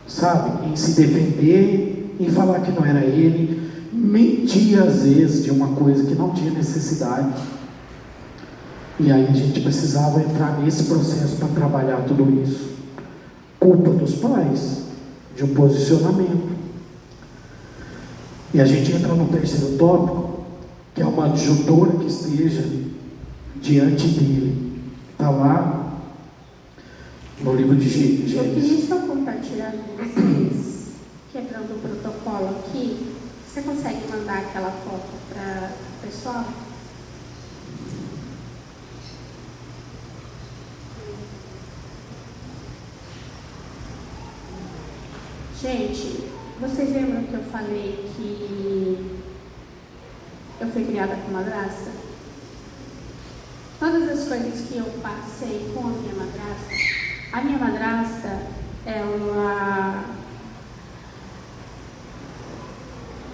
sabe? Em se defender, em falar que não era ele, mentia às vezes de uma coisa que não tinha necessidade. E aí a gente precisava entrar nesse processo para trabalhar tudo isso. Culpa dos pais, de um posicionamento. E a gente entra no terceiro tópico, que é uma adjutora que esteja diante dele. Está lá no livro de Gênesis. Eu queria só compartilhar com vocês, quebrando o protocolo aqui. Você consegue mandar aquela foto para o pessoal? Gente, vocês lembram que eu falei que eu fui criada com madrasta? Todas as coisas que eu passei com a minha madrasta, ela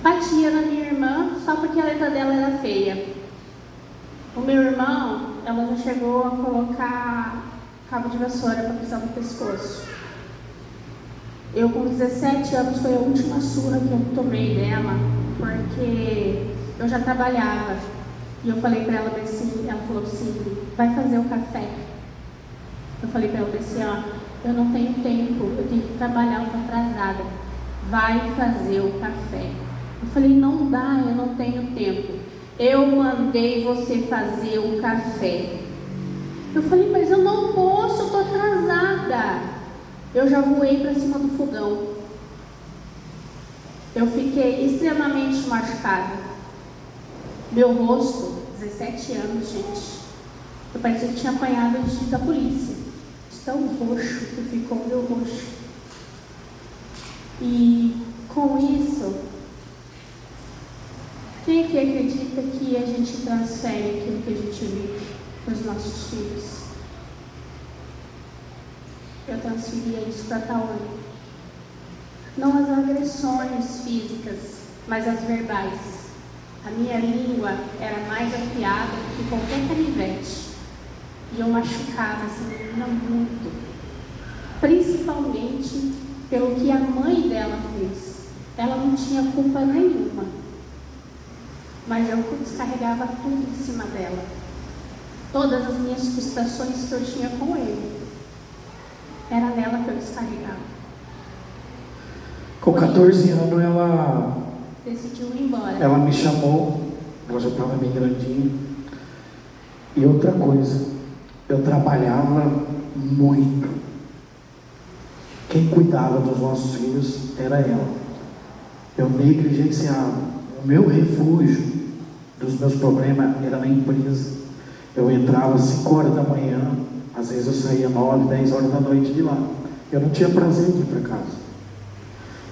batia na minha irmã só porque a letra dela era feia. O meu irmão, ela já chegou a colocar cabo de vassoura para pisar no pescoço. Eu, com 17 anos, foi a última surra que eu tomei dela, porque eu já trabalhava. E eu falei para ela assim, ela falou assim: vai fazer o café. Eu falei para ela assim: ó, eu não tenho tempo, eu tenho que trabalhar, eu estou atrasada. Vai fazer o café. Eu falei: não dá, eu não tenho tempo. Eu mandei você fazer o café. Eu falei: mas eu não posso, eu estou atrasada. Eu já voei para cima do fogão. Eu fiquei extremamente machucada. Meu rosto, 17 anos, gente, eu parecia que tinha apanhado da polícia. De tão roxo que ficou o meu rosto. E com isso, quem aqui acredita que a gente transfere aquilo que a gente vive para os nossos filhos? Eu transferia isso para a Tawane. Não as agressões físicas, mas as verbais. A minha língua era mais afiada do que qualquer canivete. E eu machucava essa menina muito. Principalmente pelo que a mãe dela fez. Ela não tinha culpa nenhuma. Mas eu descarregava tudo em cima dela. Todas as minhas frustrações que eu tinha com ele. Era nela que eu descarregava. Com 14 anos ela decidiu ir embora. Ela me chamou, ela já estava bem grandinha. E outra coisa, eu trabalhava muito. Quem cuidava dos nossos filhos era ela. Eu negligenciava. O meu refúgio dos meus problemas era na empresa. Eu entrava às 5 horas da manhã, às vezes eu saía 9, 10 horas da noite de lá. Eu não tinha prazer de ir para casa.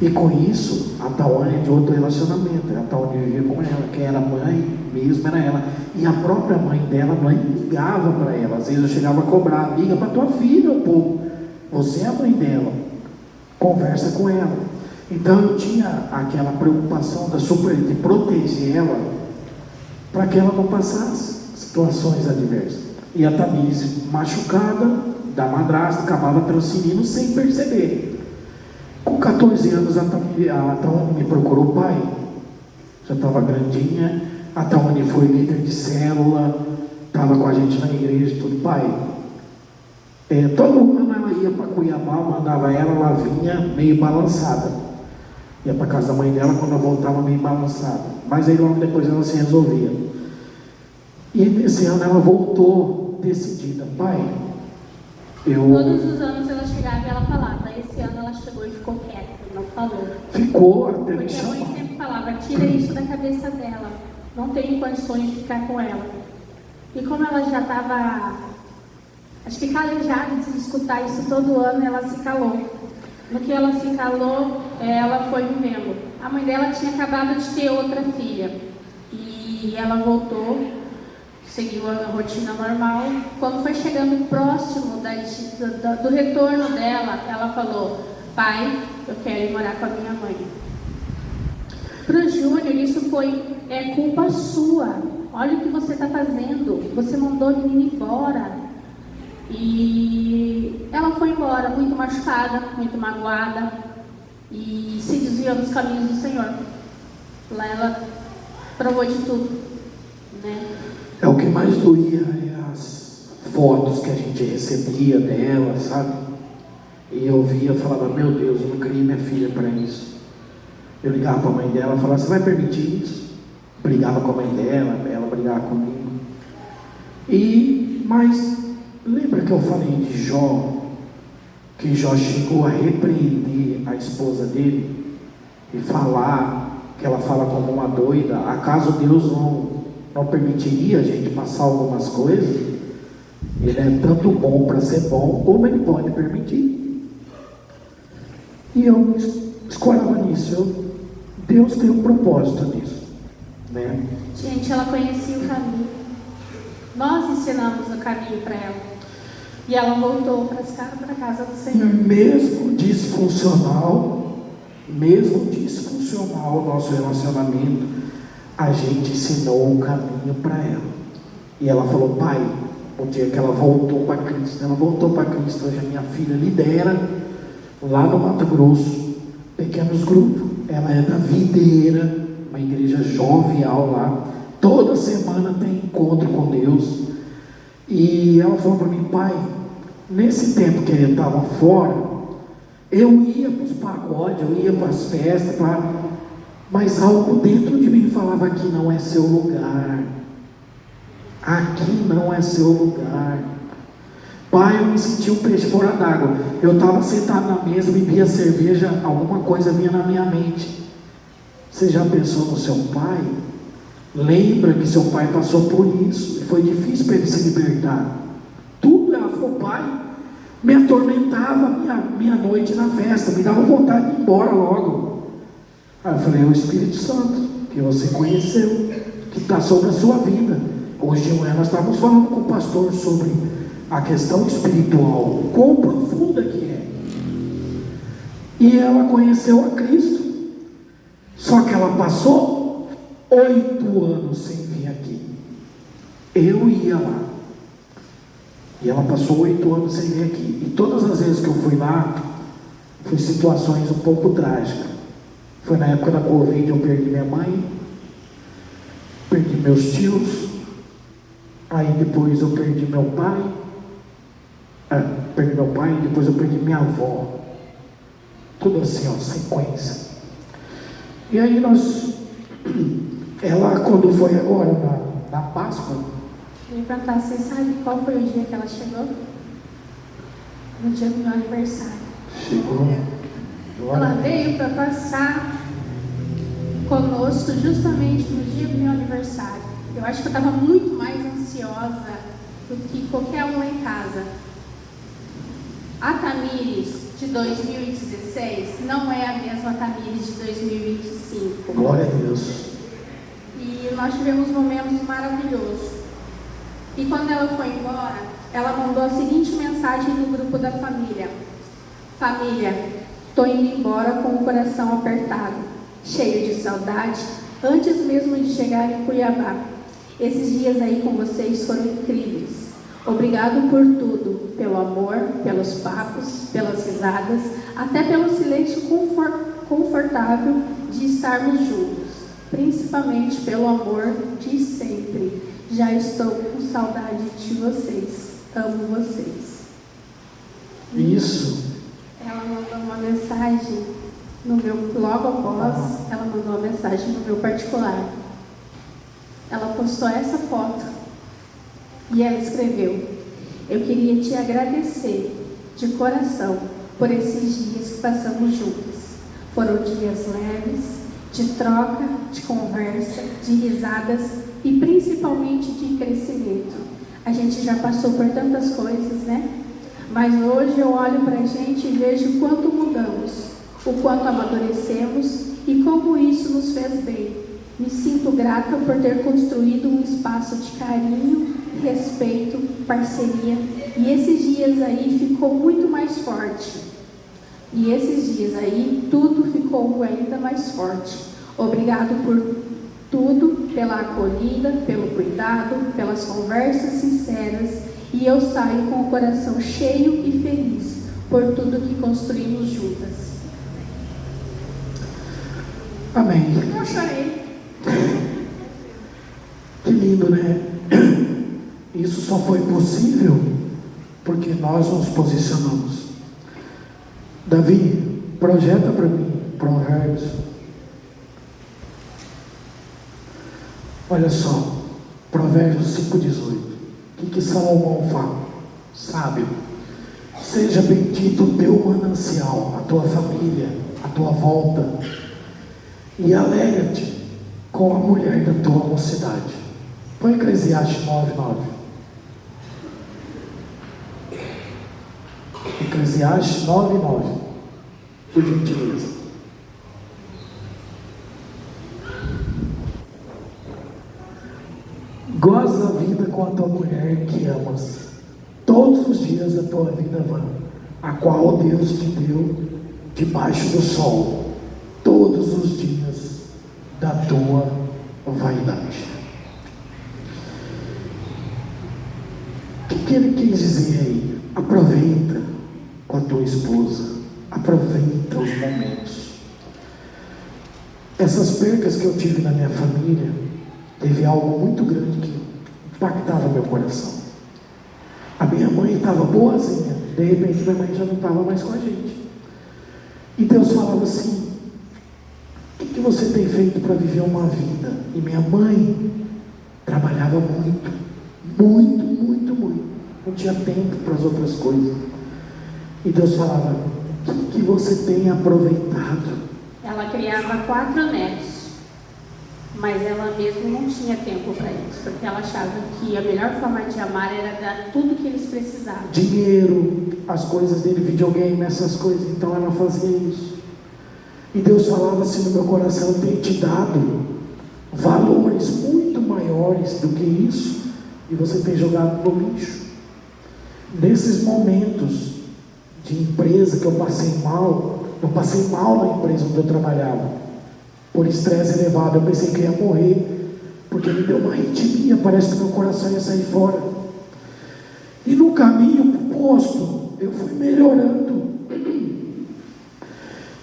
E com isso, a Tawane é de outro relacionamento. A Tawane vivia com ela. Quem era mãe mesmo era ela. E a própria mãe dela, a mãe ligava para ela. Às vezes eu chegava a cobrar: liga para tua filha um pouco. Você é a mãe dela. Conversa com ela. Então eu tinha aquela preocupação de proteger ela para que ela não passasse situações adversas. E a Tamires machucada, da madrasta, acabava transferindo sem perceber. Com 14 anos, a Tawane me procurou, pai, já estava grandinha, a Tawane foi líder de célula, estava com a gente na igreja, tudo, pai. Todo ano ela ia para Cuiabá, mandava ela vinha meio balançada. Ia para casa da mãe dela, quando ela voltava meio balançada. Mas aí logo depois ela se resolvia. E nesse ano ela voltou decidida, pai. Todos os anos ela chegava e ela falava. Esse ano ela chegou e ficou quieta, não falou. Ficou até me Porque a chamar. mãe sempre falava, tira isso da cabeça dela. Não tenho condições de ficar com ela. E como ela já estava, acho que calejada de escutar isso todo ano, ela se calou. No que ela se calou, ela foi vivendo. A mãe dela tinha acabado de ter outra filha. E ela voltou, seguiu a rotina normal. Quando foi chegando próximo do retorno dela, ela falou, pai, eu quero ir morar com a minha mãe. Para o Júnior, isso foi culpa sua. Olha o que você está fazendo. Você mandou a menina embora. E ela foi embora, muito machucada, muito magoada. E se desviou dos caminhos do Senhor. Lá ela provou de tudo, né? O que mais doía as fotos que a gente recebia dela, sabe? E eu via e falava, meu Deus, eu não criei minha filha para isso. Eu ligava para a mãe dela e falava, você vai permitir isso? Brigava com a mãe dela, ela brigava comigo. Mas lembra que eu falei de Jó? Que Jó chegou a repreender a esposa dele e falar que ela fala como uma doida. Acaso Deus não permitiria a gente passar algumas coisas? Ele é tanto bom para ser bom, como ele pode permitir. E eu me escorava nisso. Deus tem um propósito nisso, né? Gente, ela conhecia o caminho. Nós ensinamos o caminho para ela. E ela voltou para a casa do Senhor. Mesmo disfuncional o nosso relacionamento, a gente ensinou o caminho para ela. E ela falou, pai, o dia que ela voltou para Cristo, hoje a minha filha lidera lá no Mato Grosso, pequenos grupos. Ela é da Videira, uma igreja jovial lá. Toda semana tem encontro com Deus. E ela falou para mim, pai, nesse tempo que eu estava fora, eu ia para os pagodes, eu ia para as festas, mas algo dentro de mim falava, aqui não é seu lugar. Aqui não é seu lugar. Pai, eu me senti um peixe fora d'água. Eu estava sentado na mesa, bebia cerveja, alguma coisa vinha na minha mente. Você já pensou no seu pai? Lembra que seu pai passou por isso e foi difícil para ele se libertar. Tudo, ela falou, pai, me atormentava minha noite na festa, me dava vontade de ir embora logo. Aí eu falei, é o Espírito Santo, que você conheceu, que está sobre a sua vida. Hoje de manhã nós estávamos falando com o pastor sobre a questão espiritual, o quão profunda que é. E ela conheceu a Cristo. Só que ela passou 8 anos sem vir aqui. Eu ia lá. E ela passou 8 anos sem vir aqui. E todas as vezes que eu fui lá, foi situações um pouco trágicas. Foi na época da Covid, eu perdi minha mãe, perdi meus tios, aí depois eu perdi meu pai, depois eu perdi minha avó. Tudo assim, sequência. E aí ela quando foi agora, na Páscoa, eu ia perguntar, você sabe qual foi o dia que ela chegou? No dia do meu aniversário. Chegou. Ela veio para passar conosco justamente no dia do meu aniversário. Eu acho que eu estava muito mais ansiosa do que qualquer um lá em casa. A Tamires de 2016 não é a mesma Tamires de 2025. Glória a Deus. E nós tivemos momentos maravilhosos. E quando ela foi embora, ela mandou a seguinte mensagem no grupo da família: família, estou indo embora com o coração apertado, cheio de saudade, antes mesmo de chegar em Cuiabá. Esses dias aí com vocês foram incríveis. Obrigado por tudo, pelo amor, pelos papos, pelas risadas, até pelo silêncio confortável de estarmos juntos, principalmente pelo amor de sempre. Já estou com saudade de vocês. Amo vocês. Isso. Ela mandou uma mensagem no meu, logo após, ela mandou uma mensagem no meu particular. Ela postou essa foto e ela escreveu: eu queria te agradecer de coração por esses dias que passamos juntas. Foram dias leves, de troca, de conversa, de risadas e principalmente de crescimento. A gente já passou por tantas coisas, né? Mas hoje eu olho para a gente e vejo o quanto mudamos, o quanto amadurecemos e como isso nos fez bem. Me sinto grata por ter construído um espaço de carinho, respeito, parceria, e esses dias aí ficou muito mais forte. E esses dias aí tudo ficou ainda mais forte. Obrigado por tudo, pela acolhida, pelo cuidado, pelas conversas sinceras, e eu saio com o coração cheio e feliz por tudo que construímos juntas. Amém. Eu chorei. Que lindo, né? Isso só foi possível porque nós nos posicionamos. Davi, projeta para mim Provérbios. Olha só, Provérbios 5,18. O que Salomão fala? Sábio, seja bendito o teu manancial, a tua família, a tua volta, e alegra-te com a mulher da tua mocidade. Põe Eclesiastes 9,9. Eclesiastes 9,9. Por gentileza. Goza a vida com a tua mulher que amas, todos os dias da tua vida vã, a qual Deus te deu debaixo do sol, todos os dias da tua vaidade. O que ele quis dizer aí? Aproveita com a tua esposa, aproveita os momentos. Essas percas que eu tive na minha família, teve algo muito grande que impactava meu coração. A minha mãe estava boazinha, de repente minha mãe já não estava mais com a gente. E Deus falava assim: o que você tem feito para viver uma vida? E minha mãe trabalhava muito, muito, muito, muito. Não tinha tempo para as outras coisas. E Deus falava: o que você tem aproveitado? Ela criava 4 netos. Mas ela mesma não tinha tempo para isso, porque ela achava que a melhor forma de amar era dar tudo que eles precisavam. Dinheiro, as coisas dele, videogame, essas coisas. Então ela fazia isso. E Deus falava assim no meu coração: eu tenho te dado valores muito maiores do que isso, e você tem jogado no lixo. Nesses momentos de empresa que eu passei mal na empresa onde eu trabalhava. Por estresse elevado, eu pensei que eu ia morrer, porque me deu uma arritmia, parece que meu coração ia sair fora. E no caminho para o posto, eu fui melhorando.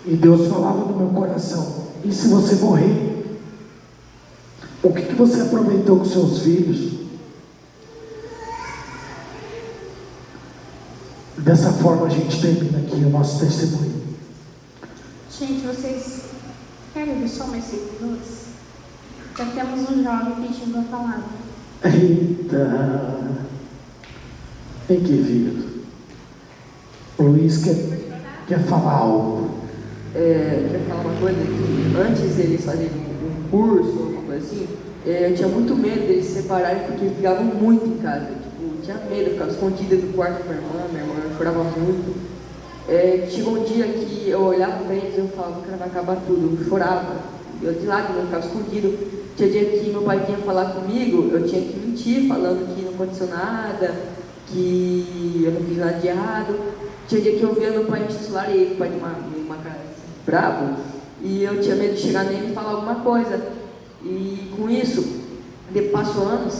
E Deus falava no meu coração: e se você morrer? O que você aproveitou com seus filhos? Dessa forma a gente termina aqui o nosso testemunho. Gente, vocês querem ver só mais 5 minutos? Já temos um jovem pedindo a palavra. Eita! Tem que vir. O Luiz quer falar algo. Quer falar uma coisa que antes eles fazerem um curso, alguma coisa assim, eu tinha muito medo deles se separarem porque eles brigavam muito em casa. Tipo, tinha medo, eu ficava escondida do quarto com minha irmã chorava muito. Chegou um dia que eu olhava para eles e eu falava: cara, vai acabar tudo. Eu chorava, eu de lado, eu ficava escondido. Tinha dia que meu pai vinha falar comigo, eu tinha que mentir, falando que não aconteceu nada, que eu não fiz nada de errado. Tinha dia que eu via meu pai me celular e ele, pai de uma cara assim, bravo, e eu tinha medo de chegar nele e falar alguma coisa. E com isso, passou anos,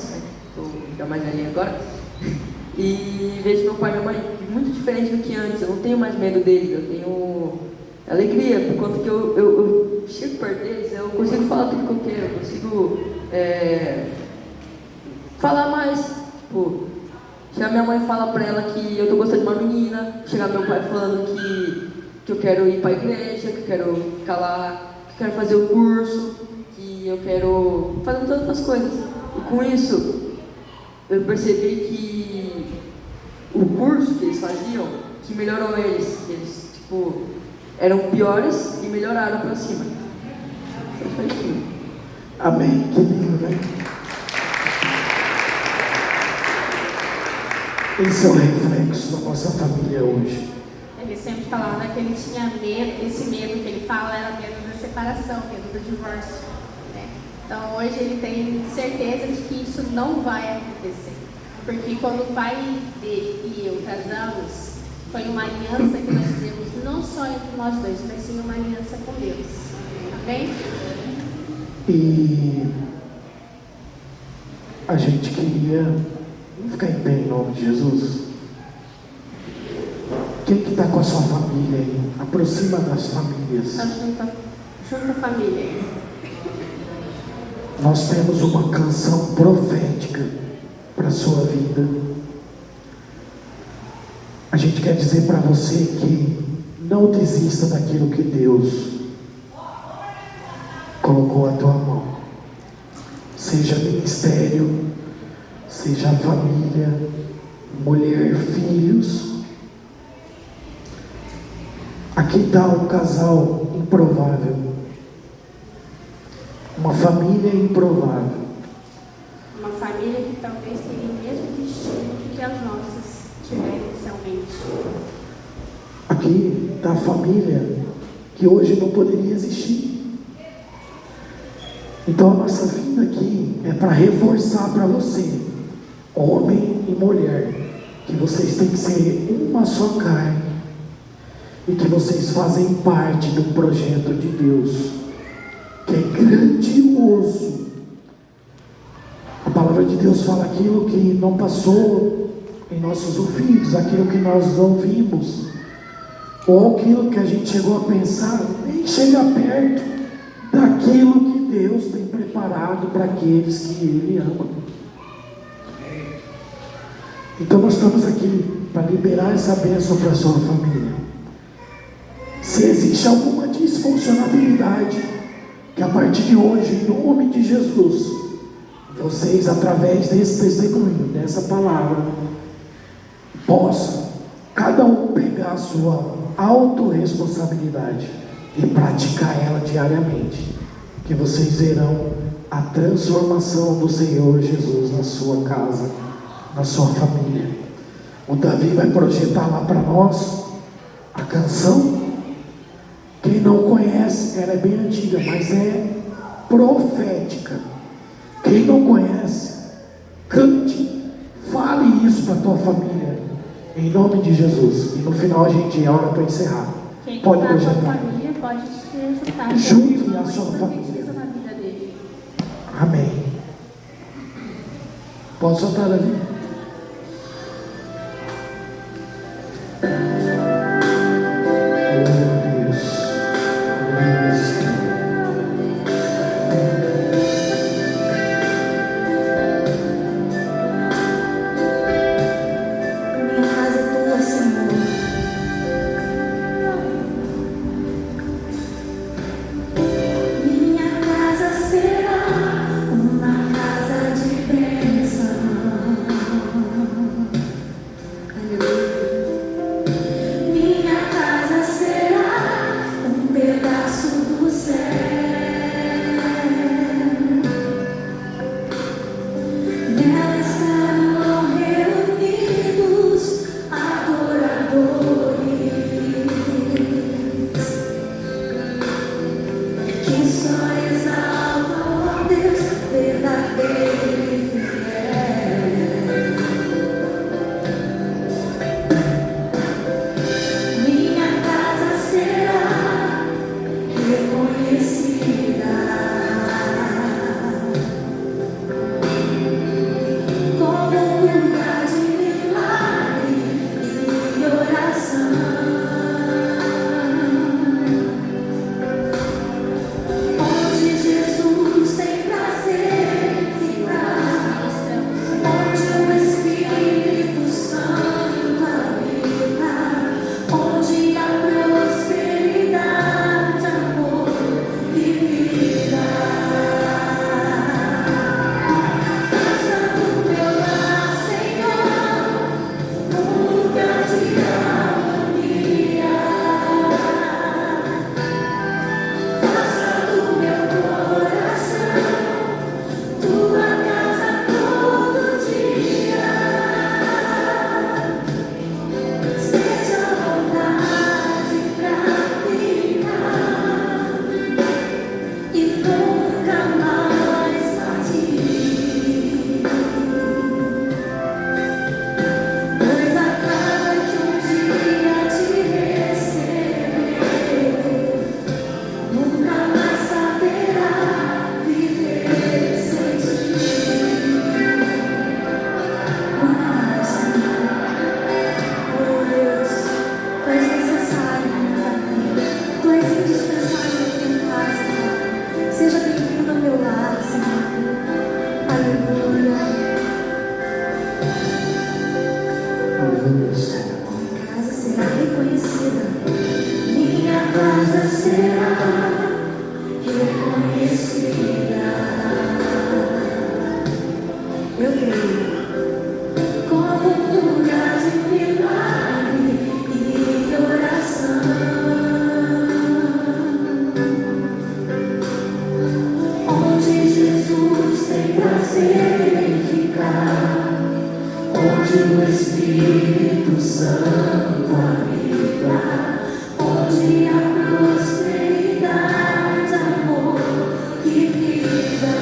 estou já mais velhinho agora, e vejo meu pai e minha mãe muito diferente do que antes. Eu não tenho mais medo deles, eu tenho alegria, por conta que eu chego perto deles, eu consigo falar tudo que eu quero, eu consigo falar mais. Tipo, chegar minha mãe e falar pra ela que eu tô gostando de uma menina, chegar meu pai falando que eu quero ir pra igreja, que eu quero ficar lá, que eu quero fazer o curso, que eu quero fazer todas as coisas. E com isso, eu percebi que o curso que eles faziam, que melhorou eles, que eles, tipo, eram piores e melhoraram pra cima. Foi isso. Amém. Que lindo, né? Esse é o reflexo da nossa família hoje. Ele sempre falava que ele tinha medo, esse medo que ele fala era medo da separação, medo do divórcio, né? Então hoje ele tem certeza de que isso não vai acontecer. Porque quando o pai dele e eu casamos, foi uma aliança que nós fizemos não só entre nós dois, mas sim uma aliança com Deus. Amém? E a gente queria ficar em pé em nome de Jesus. Quem que está com a sua família aí? Aproxima das famílias. Tá junto a família aí. Nós temos uma canção profética para a sua vida. A gente quer dizer para você que não desista daquilo que Deus colocou à tua mão. Seja ministério, seja família, mulher, filhos. Aqui está um casal improvável, uma família improvável. Uma família que talvez tenha o mesmo destino que as nossas tiveram inicialmente. Aqui está a família que hoje não poderia existir. Então a nossa vinda aqui é para reforçar para você, homem e mulher, que vocês têm que ser uma só carne e que vocês fazem parte do projeto de Deus, que é grandioso. A palavra de Deus fala aquilo que não passou em nossos ouvidos, aquilo que nós ouvimos, ou aquilo que a gente chegou a pensar, nem chega perto daquilo que Deus tem preparado para aqueles que Ele ama. Então nós estamos aqui para liberar essa bênção para a sua família. Se existe alguma disfuncionalidade, que a partir de hoje, em nome de Jesus, vocês, através desse testemunho, dessa palavra, possam cada um pegar a sua autorresponsabilidade e praticar ela diariamente, que vocês verão a transformação do Senhor Jesus na sua casa, na sua família. O Davi vai projetar lá para nós a canção. Quem não conhece, ela é bem antiga, mas é profética. Quem não conhece, cante, fale isso para a tua família, em nome de Jesus. E no final a gente ora para encerrar. Quem Pode está com a projetar. família pode se juntar. Junte a sua família. Na vida dele. Amém. Pode soltar ali. Minha casa será uma casa de bênção. minha casa será reconhecida. Eu creio como lugar de milagre e oração, onde Jesus tem prazer em ficar, onde o Espírito Santo habita, onde a prosperidade, amor e vida.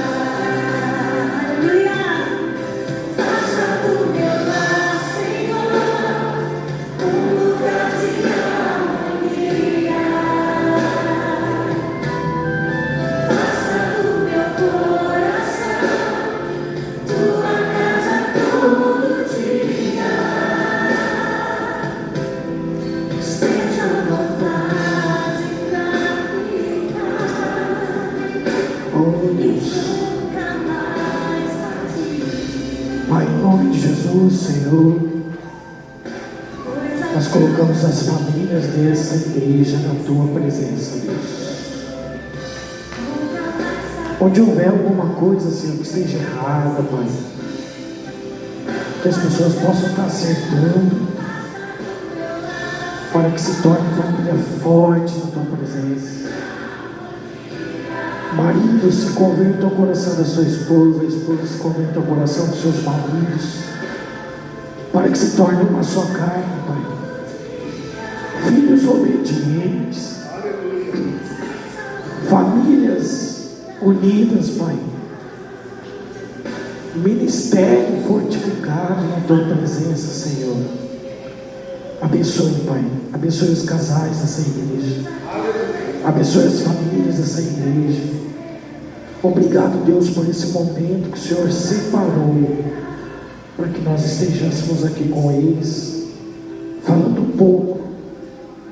Aleluia! Faça do meu lar, Senhor, um lugar de harmonia. Faça do meu coração tua casa todo dia. Esteja à vontade pra ficar, Oh Deus. nunca mais partir. Pai, em nome de Jesus, Senhor, nós colocamos as famílias dessa igreja na Tua presença, Deus. Onde houver alguma coisa, Senhor, que esteja errada, Pai, que as pessoas possam estar acertando, para que se torne família forte na Tua presença. Marido, se converta ao coração da sua esposa, a esposa se converta ao coração dos seus maridos, para que se torne uma só carne, Pai. Filhos obedientes, famílias unidas, Pai. Ministério fortificado na Tua presença, Senhor. Abençoe, Pai. Abençoe os casais dessa igreja. Abençoe as famílias dessa igreja. Obrigado, Deus, por esse momento que o Senhor separou para que nós estejamos aqui com eles, falando um pouco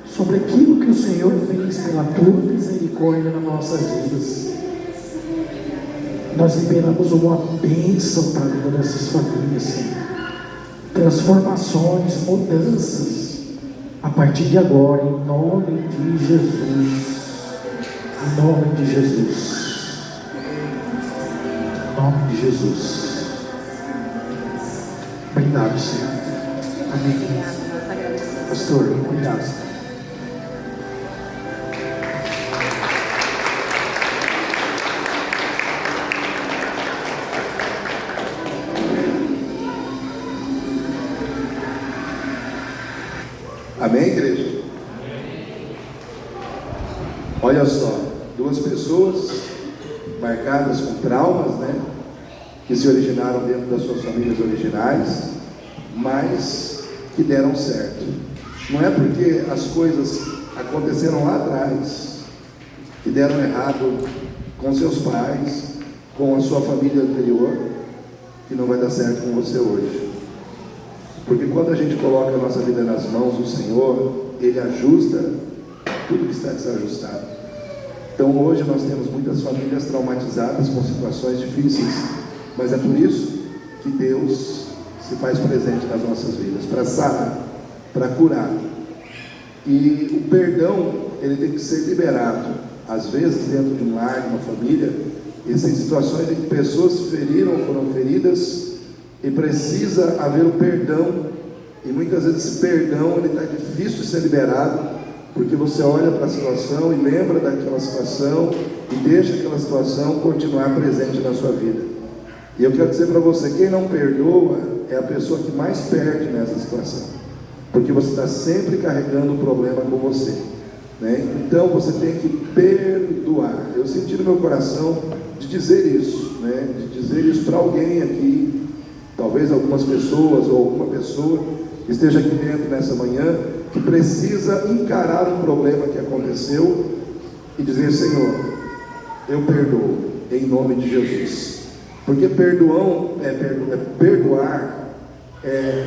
sobre aquilo que o Senhor fez pela Tua misericórdia nas nossas vidas. Nós liberamos uma bênção para a vida dessas famílias, Senhor. Transformações, mudanças, a partir de agora, em nome de Jesus. Em nome de Jesus. Em nome de Jesus. Obrigado, Senhor. Amém. Nós agradecemos. Pastor, obrigado. Amém, igreja? Olha só, duas pessoas marcadas com traumas, né? Que se originaram dentro das suas famílias originais, mas que deram certo. Não é porque as coisas aconteceram lá atrás, que deram errado com seus pais, com a sua família anterior, que não vai dar certo com você hoje. Porque quando a gente coloca a nossa vida nas mãos do Senhor, Ele ajusta tudo que está desajustado. Então hoje nós temos muitas famílias traumatizadas com situações difíceis, mas é por isso que Deus se faz presente nas nossas vidas, para sarar, para curar. E o perdão, ele tem que ser liberado. Às vezes dentro de um lar, de uma família, existem situações em que pessoas se feriram, foram feridas, e precisa haver o perdão, e muitas vezes esse perdão ele está difícil de ser liberado, porque você olha para a situação e lembra daquela situação e deixa aquela situação continuar presente na sua vida. E eu quero dizer para você, quem não perdoa é a pessoa que mais perde nessa situação, porque você está sempre carregando o problema com você, né? Então você tem que perdoar. Eu senti no meu coração de dizer isso, né? De dizer isso para alguém aqui. Talvez algumas pessoas ou alguma pessoa esteja aqui dentro nessa manhã que precisa encarar um problema que aconteceu e dizer: Senhor, eu perdoo em nome de Jesus. Porque perdoar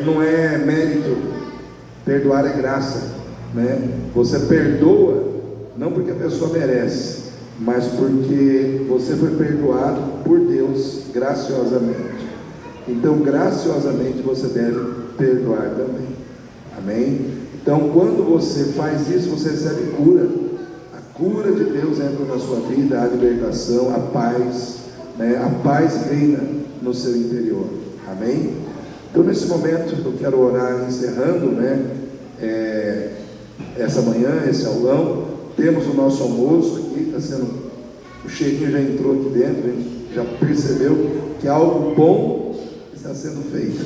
não é mérito, perdoar é graça, né? Você perdoa não porque a pessoa merece, mas porque você foi perdoado por Deus graciosamente. Então, graciosamente, você deve perdoar também. Amém? Então, quando você faz isso, você recebe cura. A cura de Deus entra na sua vida, a libertação, a paz, né? A paz reina no seu interior. Amém? Então, nesse momento, eu quero orar encerrando, né? Essa manhã, esse aulão. Temos o nosso almoço aqui, está sendo... O cheirinho já entrou aqui dentro, a gente já percebeu que algo bom está sendo feito,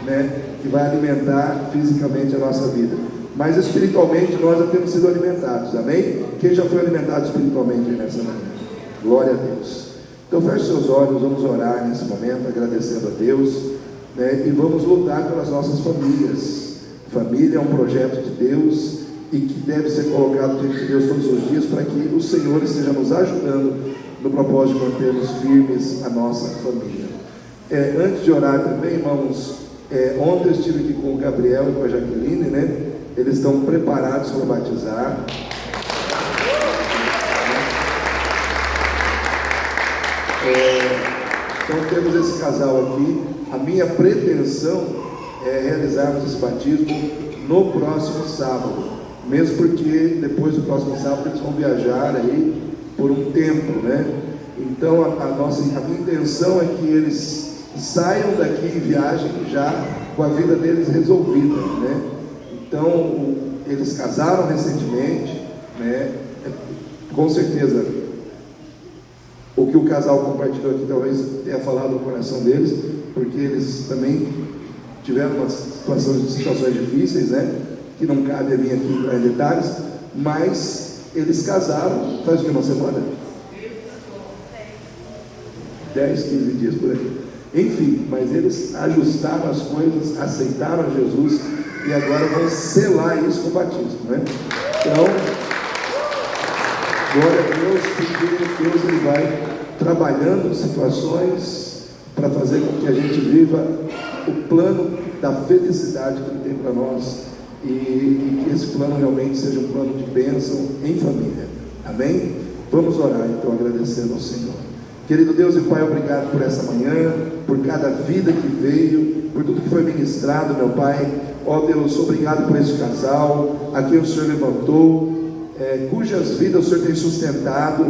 né? Que vai alimentar fisicamente a nossa vida. Mas espiritualmente nós já temos sido alimentados, amém? Quem já foi alimentado espiritualmente nessa manhã? Glória a Deus. Então feche seus olhos, vamos orar nesse momento, agradecendo a Deus, né? E vamos lutar pelas nossas famílias. Família é um projeto de Deus e que deve ser colocado diante de Deus todos os dias, para que o Senhor esteja nos ajudando no propósito de mantermos firmes a nossa família. Antes de orar também, irmãos, ontem eu estive aqui com o Gabriel e com a Jaqueline, né? Eles estão preparados para batizar. Então temos esse casal aqui. A minha pretensão é realizarmos esse batismo no próximo sábado. Mesmo porque depois do próximo sábado eles vão viajar aí por um tempo, né? Então a minha intenção é que eles saiam daqui e viajem já com a vida deles resolvida, né? Então eles casaram recentemente, né? Com certeza o que o casal compartilhou aqui talvez tenha falado no coração deles, porque eles também tiveram situações difíceis, né? Que não cabe a mim aqui entrar em detalhes, mas eles casaram, faz o que, uma semana? 10, 15 dias por aí. Enfim, mas eles ajustaram as coisas, aceitaram Jesus e agora vão selar isso com o batismo, né? Então, glória a Deus, porque Deus ele vai trabalhando situações para fazer com que a gente viva o plano da felicidade que Ele tem para nós. E que esse plano realmente seja um plano de bênção em família. Amém? Vamos orar então, agradecendo ao Senhor. Querido Deus e Pai, obrigado por essa manhã, por cada vida que veio, por tudo que foi ministrado, meu Pai. Ó Deus, obrigado por esse casal, a quem o Senhor levantou, cujas vidas o Senhor tem sustentado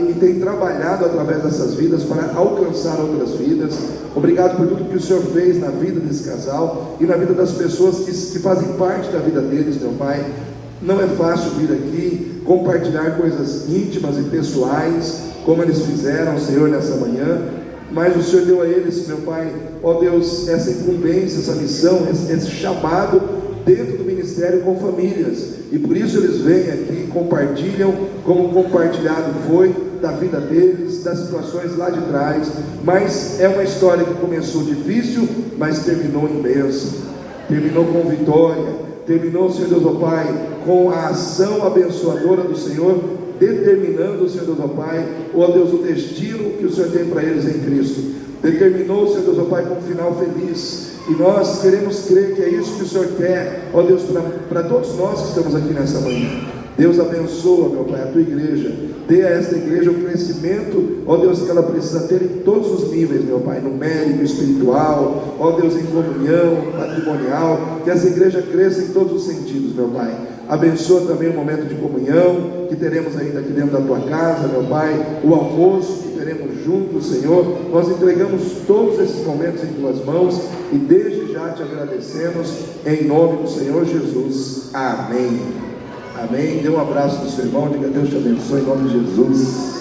e tem trabalhado através dessas vidas para alcançar outras vidas. Obrigado por tudo que o Senhor fez na vida desse casal e na vida das pessoas que fazem parte da vida deles, meu Pai. Não é fácil vir aqui compartilhar coisas íntimas e pessoais como eles fizeram, Senhor, nessa manhã, mas o Senhor deu a eles, meu Pai, ó Deus, essa incumbência, essa missão, esse chamado dentro do ministério com famílias, e por isso eles vêm aqui e compartilham como compartilhado foi da vida deles, das situações lá de trás. Mas é uma história que começou difícil, mas terminou em bênção, terminou com vitória, terminou, Senhor Deus, ó Pai, com a ação abençoadora do Senhor, determinando, Senhor Deus, ó Pai, ó Deus, o destino que o Senhor tem para eles em Cristo. Determinou, Senhor Deus, ó Pai, com um final feliz. E nós queremos crer que é isso que o Senhor quer, ó Deus, para todos nós que estamos aqui nessa manhã. Deus abençoa, meu Pai, a tua igreja. Dê a esta igreja o crescimento, ó Deus, que ela precisa ter em todos os níveis, meu Pai, numérico, espiritual, ó Deus, em comunhão, patrimonial. Que essa igreja cresça em todos os sentidos, meu Pai. Abençoa também o momento de comunhão que teremos ainda aqui dentro da tua casa, meu Pai. O almoço que teremos juntos, Senhor. Nós entregamos todos esses momentos em tuas mãos e desde já te agradecemos em nome do Senhor Jesus. Amém. Amém. Dê um abraço do seu irmão, diga Deus te abençoe em nome de Jesus.